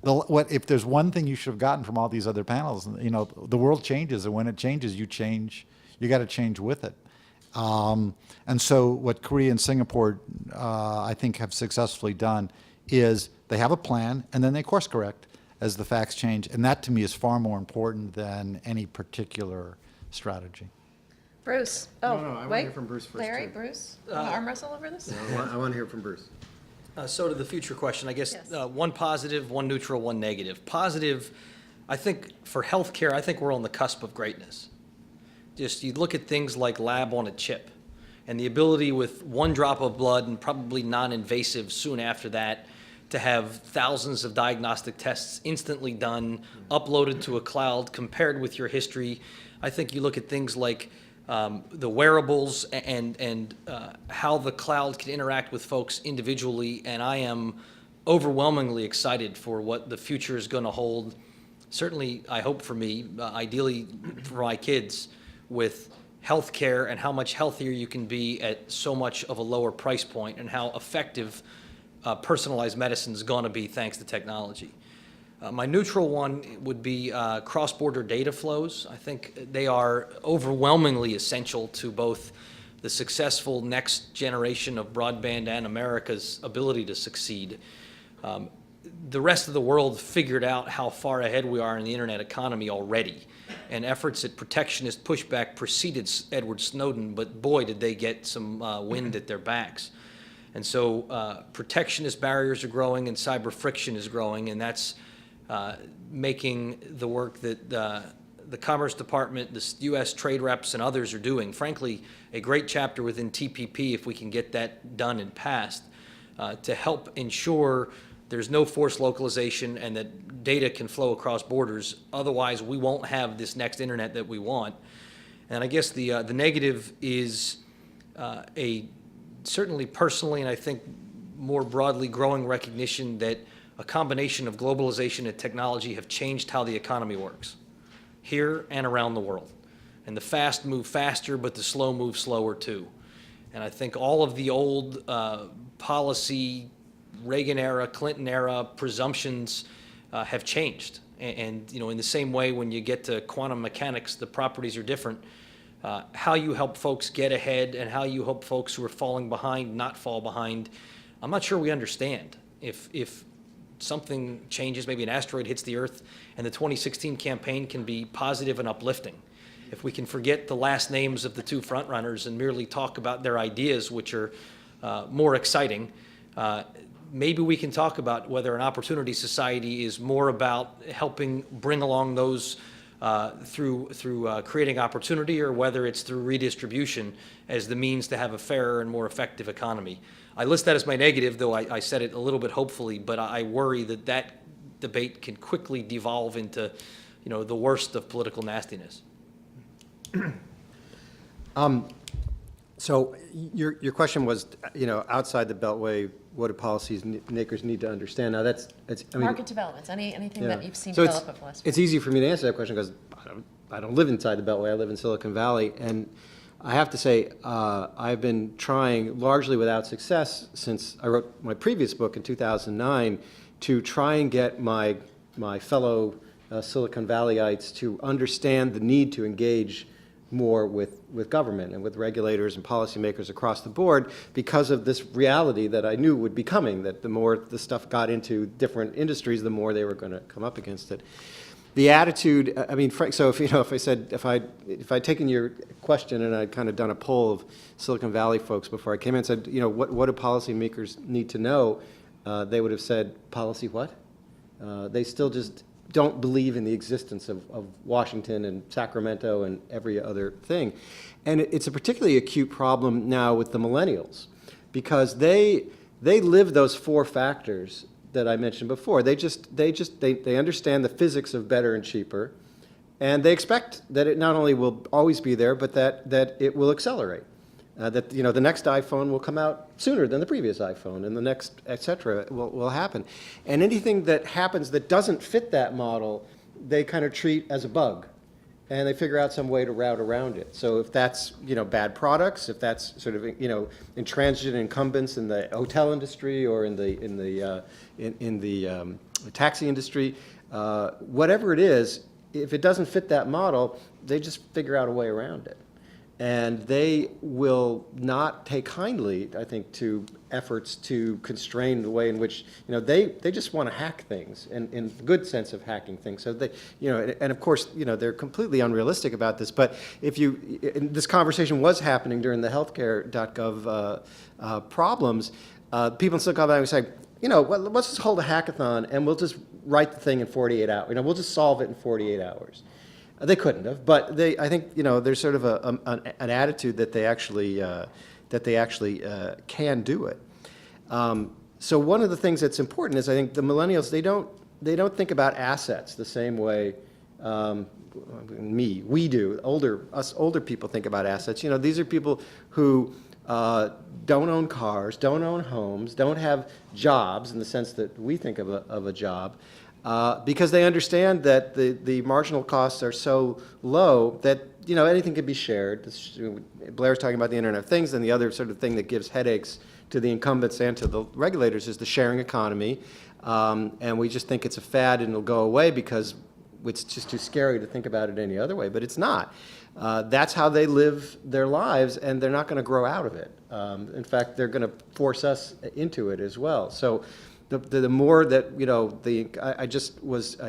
If there's one thing you should have gotten from all these other panels, the world changes, and when it changes, you change. You got to change with it. And so what Korea and Singapore, I think, have successfully done is they have a plan, and then they course correct as the facts change. And that, to me, is far more important than any particular strategy. Bruce. No, Oh, I want to wait. hear from Bruce first, Larry, too. Bruce, want to arm wrestle over this? I want to hear from Bruce. So to the future question, I guess, Yes. one positive, one neutral, one negative. Positive, I think for healthcare, I think we're on the cusp of greatness. Just you look at things like lab on a chip, and the ability with one drop of blood and probably non-invasive soon after that to have thousands of diagnostic tests instantly done, uploaded to a cloud, compared with your history. I think you look at things like the wearables and how the cloud can interact with folks individually, and I am overwhelmingly excited for what the future is going to hold. Certainly, I hope for me, ideally for my kids, with healthcare and how much healthier you can be at so much of a lower price point, and how effective personalized medicine is going to be thanks to technology. My neutral one would be cross-border data flows. I think they are overwhelmingly essential to both the successful next generation of broadband and America's ability to succeed. The rest of the world figured out how far ahead we are in the internet economy already, and efforts at protectionist pushback preceded Edward Snowden, but boy, did they get some wind at their backs. And so protectionist barriers are growing and cyber friction is growing, and that's making the work that the Commerce Department, the U.S. trade reps, and others are doing, frankly, a great chapter within TPP, if we can get that done and passed, to help ensure there's no forced localization and that data can flow across borders. Otherwise, we won't have this next internet that we want. And I guess the negative is certainly personally, and I think more broadly, growing recognition that a combination of globalization and technology have changed how the economy works, here and around the world. And the fast move faster, but the slow move slower too. And I think all of the old policy, Reagan era, Clinton era presumptions have changed. And you know, in the same way, when you get to quantum mechanics, the properties are different. How you help folks get ahead and how you help folks who are falling behind not fall behind, I'm not sure we understand. If something changes, maybe an asteroid hits the Earth, and the 2016 campaign can be positive and uplifting. If we can forget the last names of the two frontrunners and merely talk about their ideas, which are more exciting, maybe we can talk about whether an opportunity society is more about helping bring along those through creating opportunity, or whether it's through redistribution as the means to have a fairer and more effective economy. I list that as my negative, though I said it a little bit hopefully, but I worry that that debate can quickly devolve into, you know, the worst of political nastiness. So your question was, you know, outside the Beltway, what do policymakers need to understand? Now I mean, Market developments, anything yeah. that you've seen So develop over the last it's easy for me to answer that question because I don't live inside the Beltway. I live in Silicon Valley, and I have to say I've been trying, largely without success, since I wrote my previous book in 2009, to try and get my fellow Silicon Valleyites to understand the need to engage more with government and with regulators and policymakers across the board, because of this reality that I knew would be coming, that the more the stuff got into different industries, the more they were going to come up against it. The attitude, I mean, so if I'd taken your question and I'd kind of done a poll of Silicon Valley folks before I came in and said, you know, what do policymakers need to know? They would have said, policy what? They still just don't believe in the existence of Washington and Sacramento and every other thing. And it's a particularly acute problem now with the millennials, because they live those four factors that I mentioned before. They understand the physics of better and cheaper, and they expect that it not only will always be there, but that it will accelerate. That, you know, the next iPhone will come out sooner than the previous iPhone, and the next, et cetera, will happen. And anything that happens that doesn't fit that model, they kind of treat as a bug, and they figure out some way to route around it. So if that's, you know, bad products, if that's sort of, you know, intransigent incumbents in the hotel industry or in the taxi industry, whatever it is, if it doesn't fit that model, they just figure out a way around it. And they will not take kindly, I think, to efforts to constrain the way in which, you know, they just want to hack things, and in the good sense of hacking things. So they, you know, and of course, you know, they're completely unrealistic about this. But if this conversation was happening during the healthcare.gov problems, people in Silicon Valley would say, you know, well, let's just hold a hackathon and we'll just write the thing in 48 hours. You know, we'll just solve it in 48 hours. They couldn't have, but I think, you know, there's sort of an attitude that they actually can do it. So one of the things that's important is, I think the millennials, they don't think about assets the same way we do. Us older people think about assets. You know, these are people who don't own cars, don't own homes, don't have jobs in the sense that we think of a job, because they understand that the marginal costs are so low that anything can be shared. Blair's talking about the Internet of Things, and the other sort of thing that gives headaches to the incumbents and to the regulators is the sharing economy. And we just think it's a fad and it'll go away because it's just too scary to think about it any other way, but it's not. That's how they live their lives, and they're not going to grow out of it. In fact, they're going to force us into it as well. So the more that,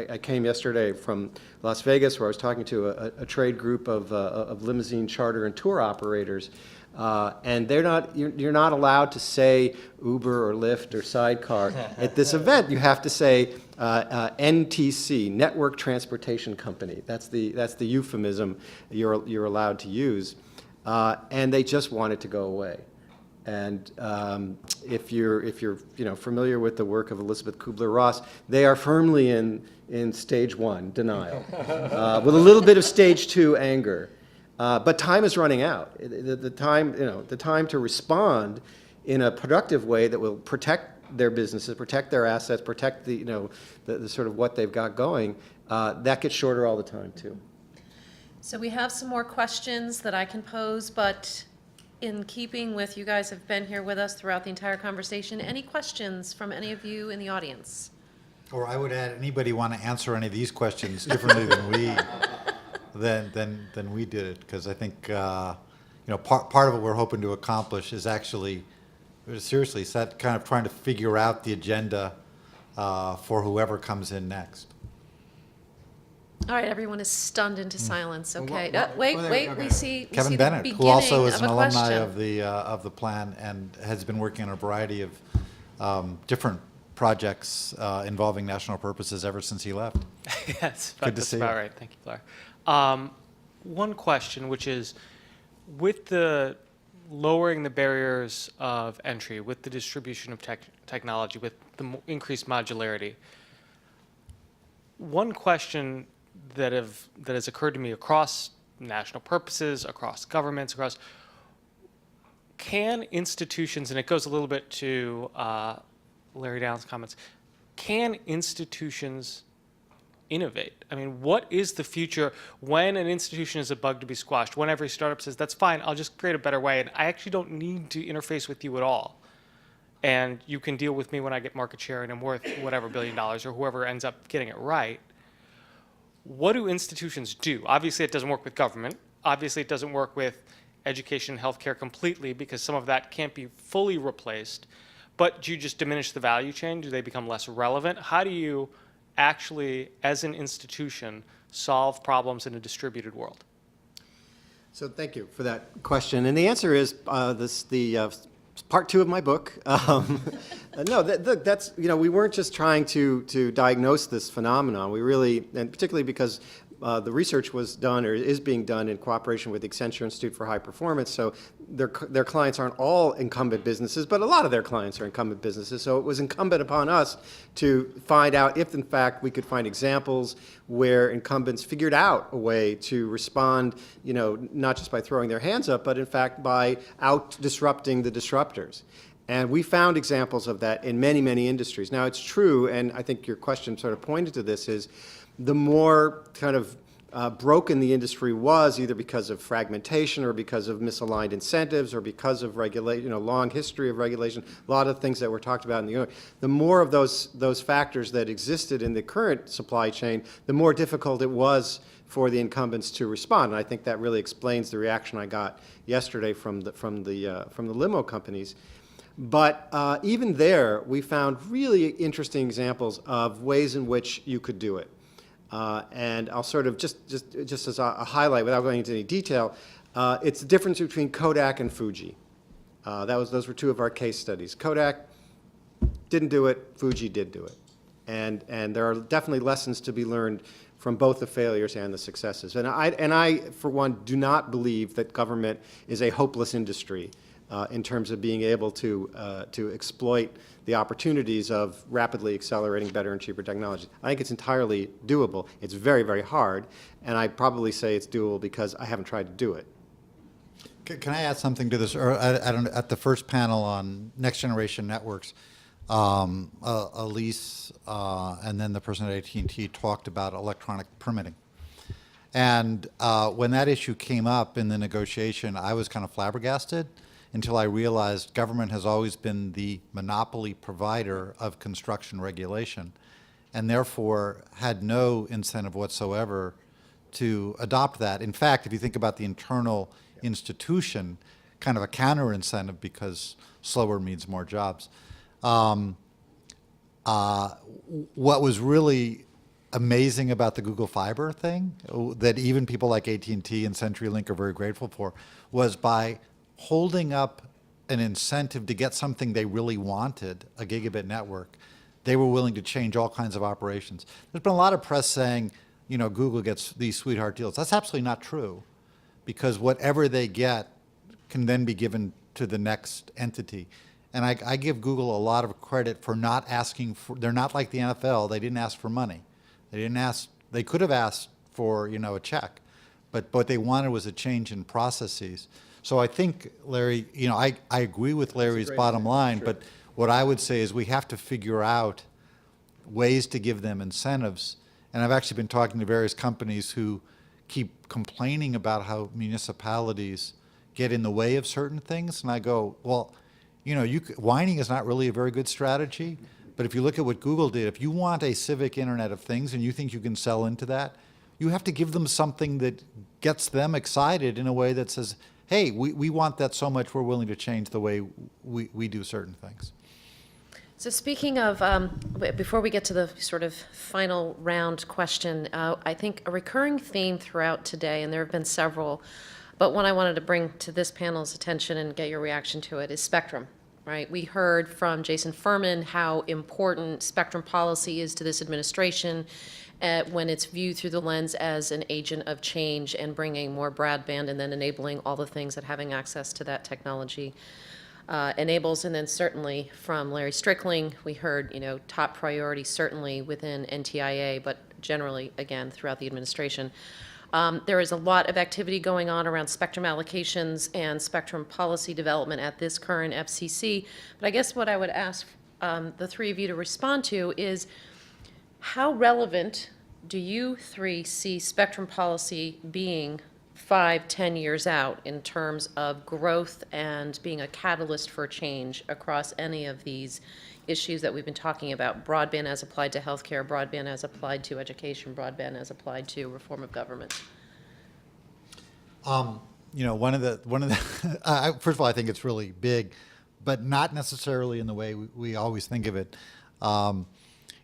I came yesterday from Las Vegas where I was talking to a trade group of limousine charter and tour operators. And you're not allowed to say Uber or Lyft or Sidecar. At this event, you have to say NTC, Network Transportation Company. That's the euphemism you're allowed to use. And they just want it to go away. And if you're familiar with the work of Elizabeth Kubler-Ross, they are firmly in stage 1, denial, with a little bit of stage 2, anger. But time is running out. The time to respond in a productive way that will protect their businesses, protect their assets, protect the sort of what they've got going, that gets shorter all the time too. So we have some more questions that I can pose, but in keeping with, you guys have been here with us throughout the entire conversation. Any questions from any of you in the audience? Or I would add, anybody want to answer any of these questions differently than we did it? Because I think part of what we're hoping to accomplish is actually seriously kind of trying to figure out the agenda for whoever comes in next. All right, everyone is stunned into silence. Okay. Wait, Wait. okay. We see Kevin the Bennett, beginning who also is of an a alumni question. of the plan and has been working on a variety of different projects involving national purposes ever since he left. Yes, Good to that's see about you. right. Thank you, Blair. One question, which is, with the lowering the barriers of entry, with the distribution of technology, with the increased modularity, one question that has occurred to me across national purposes, across governments, can institutions, and it goes a little bit to Larry Downs' comments, can institutions innovate? I mean, what is the future when an institution is a bug to be squashed, when every startup says, that's fine, I'll just create a better way, and I actually don't need to interface with you at all. And you can deal with me when I get market share and I'm worth whatever $1 billion, or whoever ends up getting it right. What do institutions do? Obviously, it doesn't work with government. Obviously, it doesn't work with education and healthcare completely, because some of that can't be fully replaced. But do you just diminish the value chain? Do they become less relevant? How do you actually, as an institution, solve problems in a distributed world? So thank you for that question. And the answer is part 2 of my book. No, that's, we weren't just trying to diagnose this phenomenon. We really, and particularly because the research was done or is being done in cooperation with the Accenture Institute for High Performance, so their clients aren't all incumbent businesses, but a lot of their clients are incumbent businesses. So it was incumbent upon us to find out if, in fact, we could find examples where incumbents figured out a way to respond, not just by throwing their hands up, but in fact by out-disrupting the disruptors. And we found examples of that in many, many industries. Now, it's true, and I think your question sort of pointed to this, is the more kind of broken the industry was, either because of fragmentation or because of misaligned incentives or because of long history of regulation, a lot of things that were talked about in the more of those factors that existed in the current supply chain, the more difficult it was for the incumbents to respond. And I think that really explains the reaction I got yesterday from the limo companies. But even there, we found really interesting examples of ways in which you could do it. And I'll sort of, just as a highlight, without going into any detail, it's the difference between Kodak and Fuji. Those were 2 of our case studies. Kodak didn't do it, Fuji did do it. And there are definitely lessons to be learned from both the failures and the successes. And I, for one, do not believe that government is a hopeless industry in terms of being able to exploit the opportunities of rapidly accelerating better and cheaper technology. I think it's entirely doable. It's very, very hard, and I'd probably say it's doable because I haven't tried to do it. Can I add something to this? Or I don't know, at the first panel on next generation networks, Elise and then the person at AT&T talked about electronic permitting. And when that issue came up in the negotiation, I was kind of flabbergasted until I realized government has always been the monopoly provider of construction regulation and therefore had no incentive whatsoever to adopt that. In fact, if you think about the internal institution, kind of a counter incentive because slower means more jobs. What was really amazing about the Google Fiber thing, that even people like AT&T and CenturyLink are very grateful for, was by holding up an incentive to get something they really wanted, a gigabit network, they were willing to change all kinds of operations. There's been a lot of press saying, you know, Google gets these sweetheart deals. That's absolutely not true, because whatever they get can then be given to the next entity. And I give Google a lot of credit for not asking for, they're not like the NFL, they didn't ask for money. They didn't ask, they could have asked for, you know, a check, but what they wanted was a change in processes. So I think, Larry, you know, I agree with Larry's bottom line, but what I would say is we have to figure out ways to give them incentives. And I've actually been talking to various companies who keep complaining about how municipalities get in the way of certain things. And I go, well, you know, whining is not really a very good strategy. But if you look at what Google did, if you want a civic Internet of Things and you think you can sell into that, you have to give them something that gets them excited in a way that says, hey, we want that so much we're willing to change the way we do certain things. So speaking of, before we get to the sort of final round question, I think a recurring theme throughout today, and there have been several, but one I wanted to bring to this panel's attention and get your reaction to it is spectrum, right? We heard from Jason Furman how important spectrum policy is to this administration when it's viewed through the lens as an agent of change and bringing more broadband and then enabling all the things that having access to that technology enables. And then certainly from Larry Strickling, we heard, you know, top priority certainly within NTIA, but generally, again, throughout the administration. There is a lot of activity going on around spectrum allocations and spectrum policy development at this current FCC. But I guess what I would ask the three of you to respond to is, how relevant do you three see spectrum policy being 5-10 years out in terms of growth and being a catalyst for change across any of these issues that we've been talking about? Broadband as applied to healthcare, broadband as applied to education, broadband as applied to reform of government. You know, one of the first of all, I think it's really big, but not necessarily in the way we always think of it.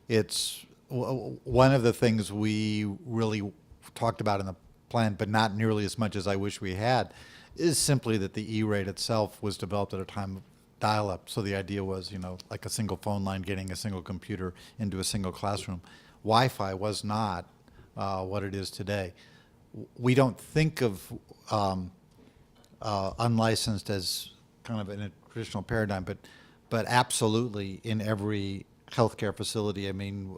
It's one of the things we really talked about in the plan, but not nearly as much as I wish we had, is simply that the E-rate itself was developed at a time of dial-up. So the idea was, you know, like a single phone line getting a single computer into a single classroom. Wi-Fi was not what it is today. We don't think of unlicensed as kind of in a traditional paradigm, but absolutely in every healthcare facility. I mean,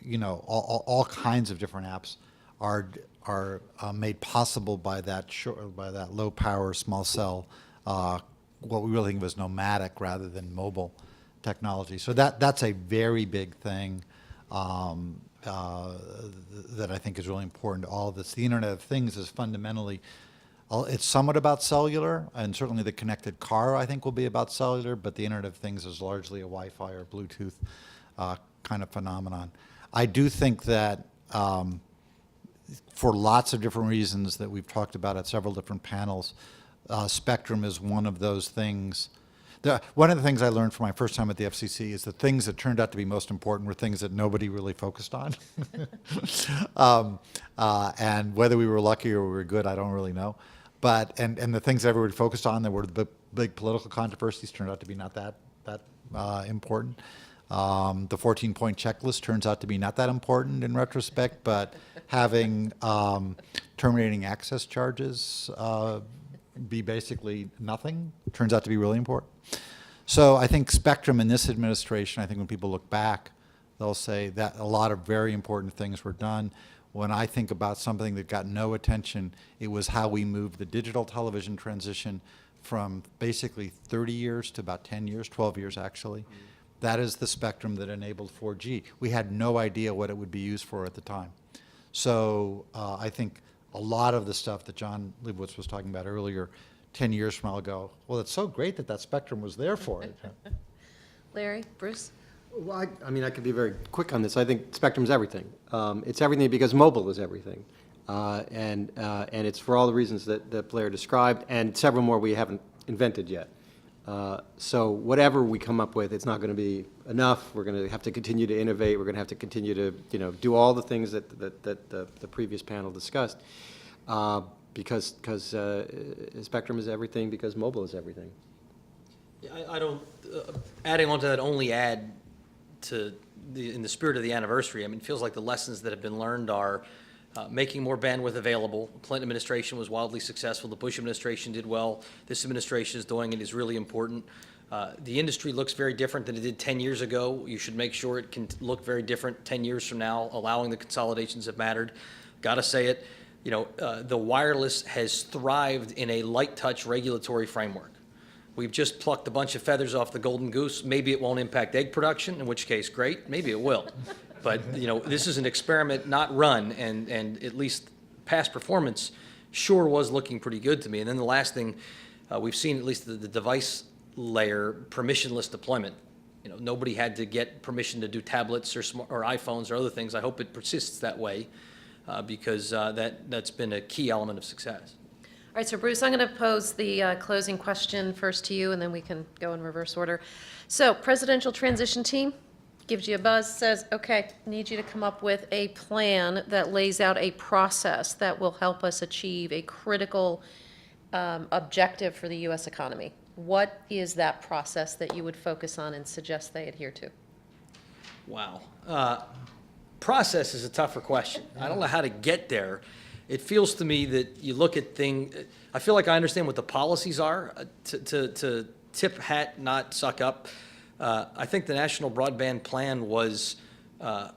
you know, all kinds of different apps are made possible by that low power small cell, what we really think of as nomadic rather than mobile technology. So that's a very big thing that I think is really important to all of this. The Internet of Things is fundamentally, it's somewhat about cellular, and certainly the connected car I think will be about cellular, but the Internet of Things is largely a Wi-Fi or Bluetooth kind of phenomenon. I do think that for lots of different reasons that we've talked about at several different panels, spectrum is one of those things. One of the things I learned from my first time at the FCC is the things that turned out to be most important were things that nobody really focused on. And whether we were lucky or we were good, I don't really know. But and the things everybody focused on that were the big political controversies turned out to be not that important. The 14-point checklist turns out to be not that important in retrospect, but having terminating access charges be basically nothing turns out to be really important. So I think spectrum in this administration, I think when people look back, they'll say that a lot of very important things were done. When I think about something that got no attention, it was how we moved the digital television transition from basically 30 years to about 10 years, 12 years actually. That is the spectrum that enabled 4G. We had no idea what it would be used for at the time. So I think a lot of the stuff that John Leibowitz was talking about earlier, 10 years from now, I'll go, well, it's so great that that spectrum was there for it. Larry, Bruce? Well, I mean, I could be very quick on this. I think spectrum's everything. It's everything because mobile is everything. And it's for all the reasons that Blair described, and several more we haven't invented yet. So whatever we come up with, it's not going to be enough. We're going to have to continue to innovate. We're going to have to continue to, do all the things that the previous panel discussed, because spectrum is everything, because mobile is everything. Yeah, I don't, adding on to that, only add to in the spirit of the anniversary, I mean, it feels like the lessons that have been learned are making more bandwidth available. The Clinton administration was wildly successful. The Bush administration did well. This administration is doing it, is really important. The industry looks very different than it did 10 years ago. You should make sure it can look very different 10 years from now, allowing the consolidations have mattered. Got to say it, the wireless has thrived in a light touch regulatory framework. We've just plucked a bunch of feathers off the golden goose. Maybe it won't impact egg production, in which case, great. Maybe it will. But, this is an experiment not run, and at least past performance sure was looking pretty good to me. And then the last thing, we've seen at least the device layer, permissionless deployment. Nobody had to get permission to do tablets or iPhones or other things. I hope it persists that way because that's been a key element of success. All right, so Bruce, I'm going to pose the closing question first to you, and then we can go in reverse order. So, presidential transition team gives you a buzz, says, okay, need you to come up with a plan that lays out a process that will help us achieve a critical objective for the U.S. economy. What is that process that you would focus on and suggest they adhere to? Wow. Process is a tougher question. I don't know how to get there. It feels to me that you look at things, I feel like I understand what the policies are, to tip hat, not suck up. I think the National Broadband Plan was a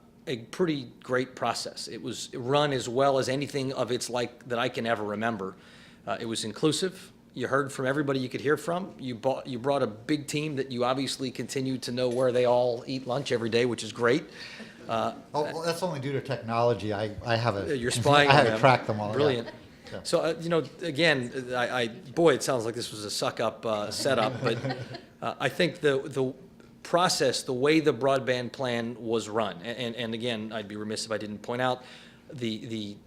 pretty great process. It was run as well as anything of its like that I can ever remember. It was inclusive. You heard from everybody you could hear from. You brought a big team that you obviously continue to know where they all eat lunch every day, which is great. Well, that's only due to technology. I have a. You're spying I on have them. to track them all. Brilliant. Yeah. So, again, boy, it sounds like this was a suck-up setup, but I think the process, the way the broadband plan was run, and again, I'd be remiss if I didn't point out the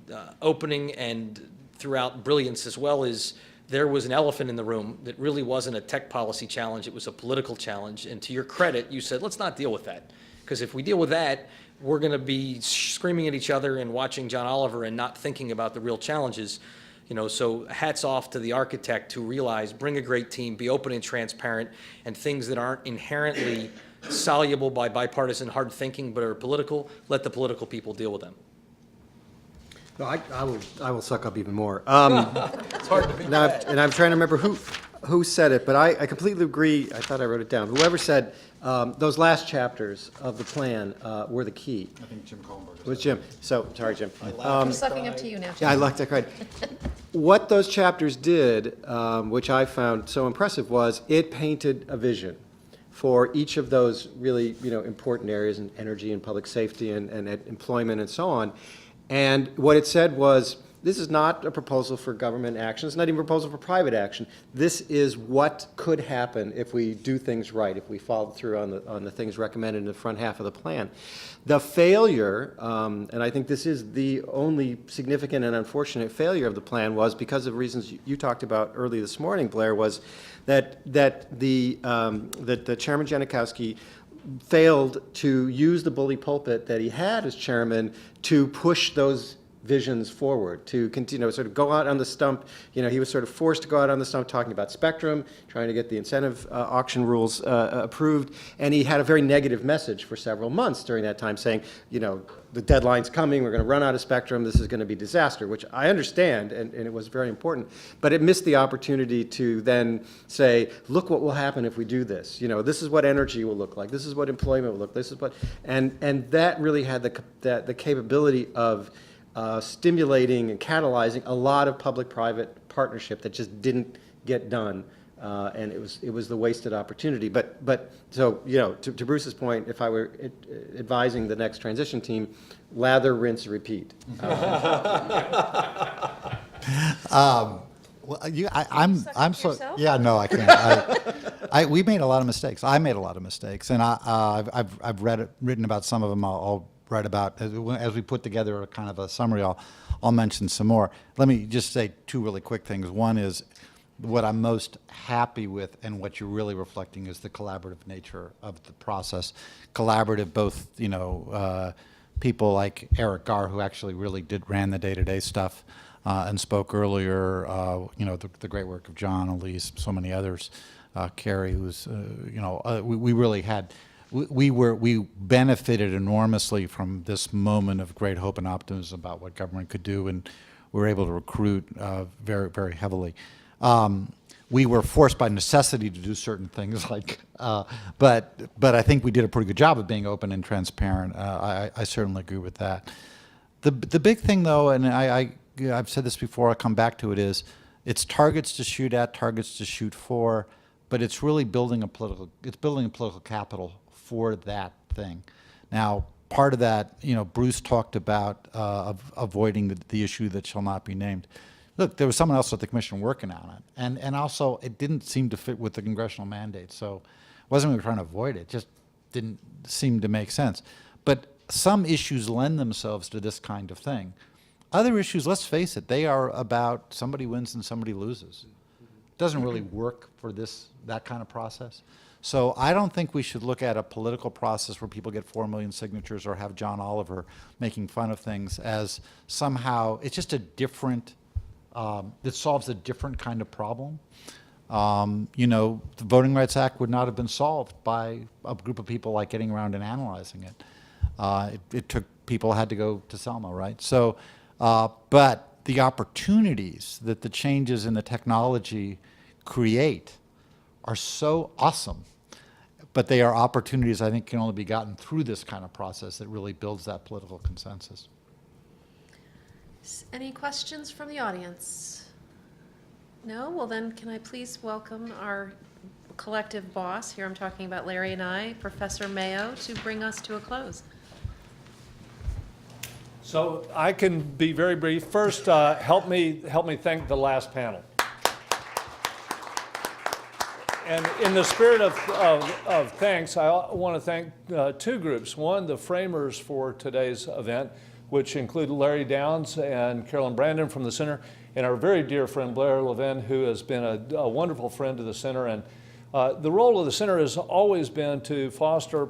opening and throughout brilliance as well is there was an elephant in the room that really wasn't a tech policy challenge, it was a political challenge, and to your credit, you said, let's not deal with that, because if we deal with that, we're going to be screaming at each other and watching John Oliver and not thinking about the real challenges. So hats off to the architect who realized, bring a great team, be open and transparent, and things that aren't inherently soluble by bipartisan hard thinking but are political, let the political people deal with them. No, I will suck up even more. It's hard to beat that. And I'm trying to remember who said it, but I completely agree. I thought I wrote it down. Whoever said those last chapters of the plan were the key. I think Jim Kohlenberger. It was Jim. So, sorry, Jim. I'm sucking up to you now. Yeah, I like that. Right. What those chapters did, which I found so impressive, was it painted a vision for each of those really, important areas in energy and public safety and employment and so on. And what it said was, this is not a proposal for government action. It's not even a proposal for private action. This is what could happen if we do things right, if we follow through on the things recommended in the front half of the plan. The failure, and I think this is the only significant and unfortunate failure of the plan, was because of reasons you talked about early this morning, Blair, was that the Chairman Janikowski failed to use the bully pulpit that he had as chairman to push those visions forward, to continue, sort of go out on the stump. He was sort of forced to go out on the stump talking about spectrum, trying to get the incentive auction rules approved, and he had a very negative message for several months during that time saying, the deadline's coming, we're going to run out of spectrum, this is going to be disaster, which I understand, and it was very important, but it missed the opportunity to then say, look what will happen if we do this. This is what energy will look like, this is what employment will look like, this is what, and that really had the capability of stimulating and catalyzing a lot of public-private partnership that just didn't get done. And it was the wasted opportunity. But so, you know, to Bruce's point, if I were advising the next transition team, lather, rinse, repeat. Well, I'm so, yourself? yeah, no, I can't. We made a lot of mistakes. I made a lot of mistakes, and I've written about some of them. I'll write about as we put together a kind of a summary. I'll mention some more. Let me just say two really quick things. One is what I'm most happy with, and what you're really reflecting is the collaborative nature of the process. Collaborative, both, you know, people like Eric Garr, who actually really ran the day-to-day stuff. And spoke earlier, you know, the great work of John, Elise, so many others, Kerry, who's, you know, we really had, we benefited enormously from this moment of great hope and optimism about what government could do, and we were able to recruit very, very heavily. We were forced by necessity to do certain things, like, but I think we did a pretty good job of being open and transparent. I certainly agree with that. The big thing, though, and I've said this before, I'll come back to it, is it's targets to shoot at, targets to shoot for, but it's really building a political capital for that thing. Now, part of that, you know, Bruce talked about avoiding the issue that shall not be named. Look, there was someone else at the commission working on it, and also it didn't seem to fit with the congressional mandate, so it wasn't we were trying to avoid it, it just didn't seem to make sense. But some issues lend themselves to this kind of thing. Other issues, let's face it, they are about somebody wins and somebody loses. It doesn't really work for that kind of process. So I don't think we should look at a political process where people get 4 million signatures or have John Oliver making fun of things as somehow, it's just a different, it solves a different kind of problem. You know, the Voting Rights Act would not have been solved by a group of people like getting around and analyzing it. It took, people had to go to Selma, right? So, but the opportunities that the changes in the technology create are so awesome. But they are opportunities I think can only be gotten through this kind of process that really builds that political consensus. Any questions from the audience? No? Well then, can I please welcome our collective boss, here I'm talking about Larry and I, Professor Mayo, to bring us to a close. So I can be very brief. First, help me thank the last panel. And in the spirit of thanks, I want to thank two groups. One, the framers for today's event, which include Larry Downs and Carolyn Brandon from the center, and our very dear friend Blair Levin, who has been a wonderful friend to the center. And the role of the center has always been to foster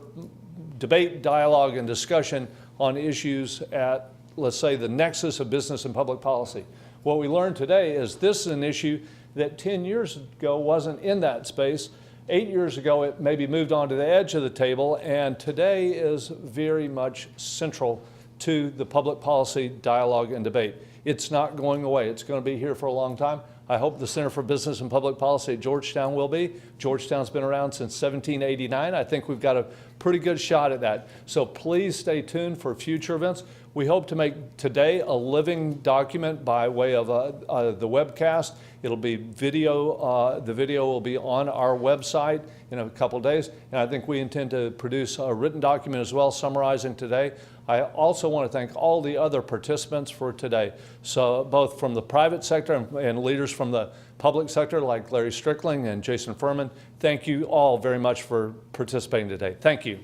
debate, dialogue, and discussion on issues at, let's say, the nexus of business and public policy. What we learned today is this is an issue that 10 years ago wasn't in that space. 8 years ago, it maybe moved onto the edge of the table, and today is very much central to the public policy dialogue and debate. It's not going away. It's going to be here for a long time. I hope the Center for Business and Public Policy at Georgetown will be. Georgetown's been around since 1789. I think we've got a pretty good shot at that. So please stay tuned for future events. We hope to make today a living document by way of the webcast. It'll be video. The video will be on our website in a couple days. And I think we intend to produce a written document as well summarizing today. I also want to thank all the other participants for today. So both from the private sector and leaders from the public sector like Larry Strickling and Jason Furman. Thank you all very much for participating today. Thank you.